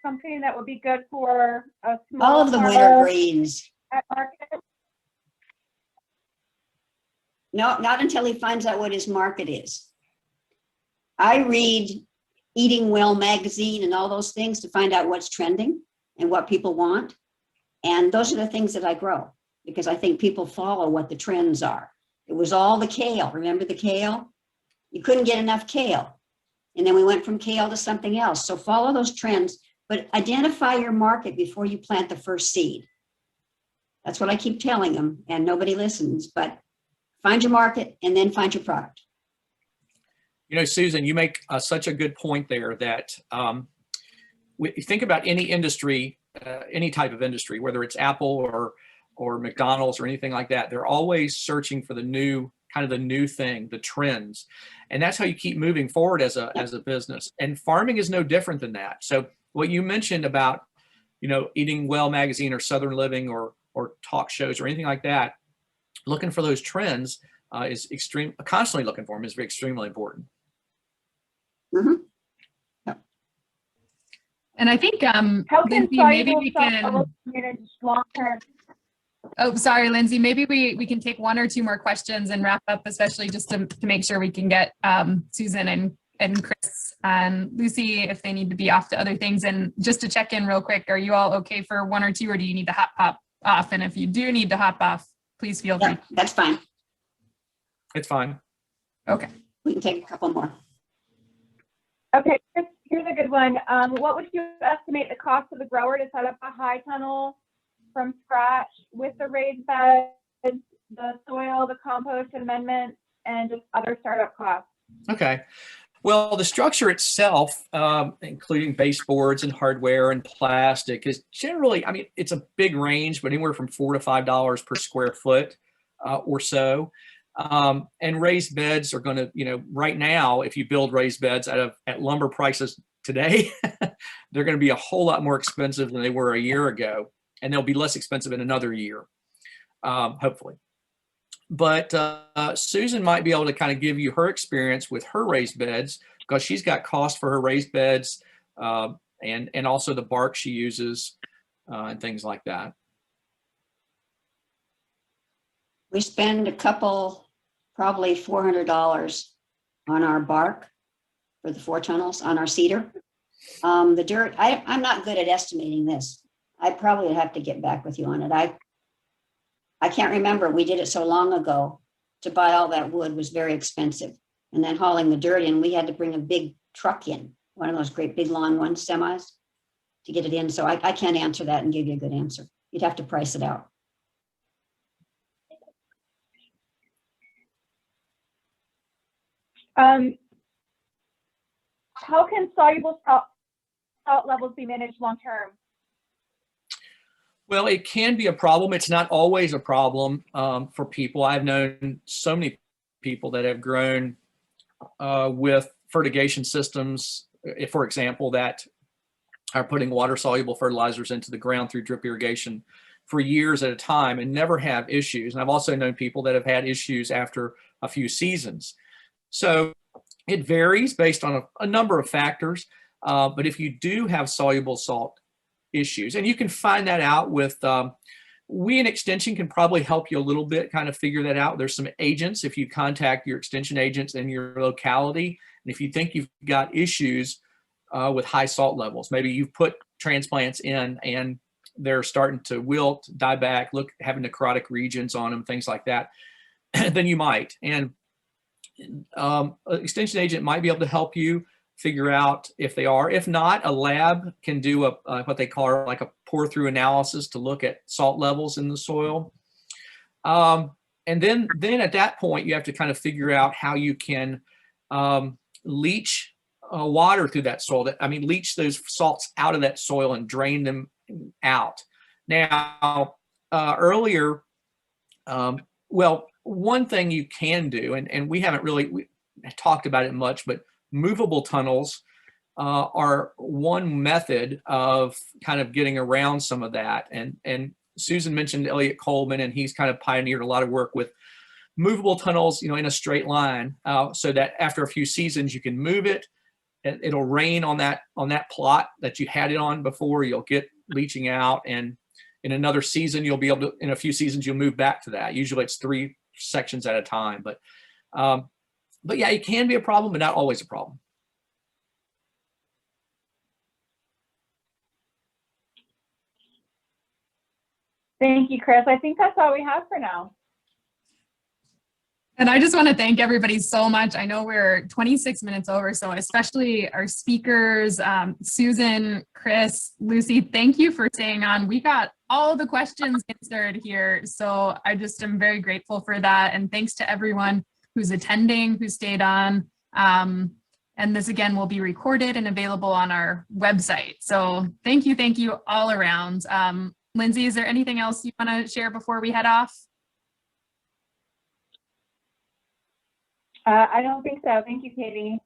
S2: Something that would be good for a small
S5: all of the winter greens.
S2: At market?
S5: No, not until he finds out what his market is. I read Eating Well magazine and all those things to find out what's trending and what people want. And those are the things that I grow because I think people follow what the trends are. It was all the kale. Remember the kale? You couldn't get enough kale. And then we went from kale to something else. So follow those trends, but identify your market before you plant the first seed. That's what I keep telling them, and nobody listens, but find your market and then find your product.
S4: Susan, you make such a good point there that think about any industry, any type of industry, whether it's Apple or McDonald's or anything like that. They're always searching for the new thing, the trends. And that's how you keep moving forward as a business. And farming is no different than that. So what you mentioned about, Eating Well magazine or Southern Living or talk shows or anything like that, looking for those trends is constantly looking for them is extremely important.
S5: Mm-hmm.
S1: And I think,
S2: How can
S1: Lindsay, maybe
S2: soluble
S1: we
S2: salt
S1: can,
S2: levels be managed long-term?
S1: oh, sorry, Lindsay, maybe we can take one or two more questions and wrap up, especially just to make sure we can get Susan and Chris and Lucy if they need to be off to other things. And just to check in real quick, are you all okay for one or two, or do you need to hop off? And if you do need to hop off, please feel free.
S5: Yeah, that's fine.
S4: It's fine.
S1: Okay.
S5: We can take a couple more.
S2: Okay, here's a good one. What would you estimate the cost of the grower to set up a high tunnel from scratch with the raised beds, the soil, the compost amendment, and just other startup costs?
S4: Okay. Well, the structure itself, including baseboards and hardware and plastic, is generally, I mean, it's a big range, but anywhere from $4 to $5 per square foot or so. And raised beds are going to, you know, right now, if you build raised beds at lumber prices today, they're going to be a whole lot more expensive than they were a year ago, and they'll be less expensive in another year, hopefully. But Susan might be able to kind of give you her experience with her raised beds, because she's got cost for her raised beds and also the bark she uses and things like that.
S5: We spend a couple, probably $400 on our bark for the 4 tunnels, on our cedar. The dirt, I'm not good at estimating this. I probably would have to get back with you on it. I can't remember. We did it so long ago. To buy all that wood was very expensive. And then hauling the dirt in, we had to bring a big truck in, one of those great big long ones, semis, to get it in. So I can't answer that and give you a good answer. You'd have to price it out.
S2: How can soluble salt levels be managed long-term?
S4: Well, it can be a problem. It's not always a problem for people. I've known so many people that have grown with fertigation systems, for example, that are putting water-soluble fertilizers into the ground through drip irrigation for years at a time and never have issues. And I've also known people that have had issues after a few seasons. So it varies based on a number of factors. But if you do have soluble salt issues, and you can find that out with, we in Extension can probably help you a little bit kind of figure that out. There's some agents, if you contact your Extension agents in your locality, and if you think you've got issues with high salt levels, maybe you've put transplants in and they're starting to wilt, die back, having necrotic regions on them, things like that, then you might. And an Extension agent might be able to help you figure out if they are. If not, a lab can do what they call like a pour through analysis to look at salt levels in the soil. And then at that point, you have to kind of figure out how you can leach water through that soil. Leach those salts out of that soil and drain them out. Now, earlier, well, one thing you can do, and we haven't really talked about it much, but movable tunnels are one method of kind of getting around some of that. And Susan mentioned Elliot Coleman, and he's kind of pioneered a lot of work with movable tunnels, you know, in a straight line, so that after a few seasons you can move it. It'll rain on that plot that you had it on before. You'll get leaching out, and in another season you'll be able to. In a few seasons you'll move back to that. Usually it's 3 sections at a time, but yeah, it can be a problem, but not always a problem.
S2: Thank you, Chris. I think that's all we have for now.
S1: And I just want to thank everybody so much. I know we're 26 minutes over, so especially our speakers, Susan, Chris, Lucy, thank you for staying on. We got all the questions answered here, so I just am very grateful for that. And thanks to everyone who's attending, who stayed on. And this again will be recorded and available on our website. So thank you all around. Lindsay, is there anything else you want to share before we head off?
S2: I don't think so. Thank you, Katie.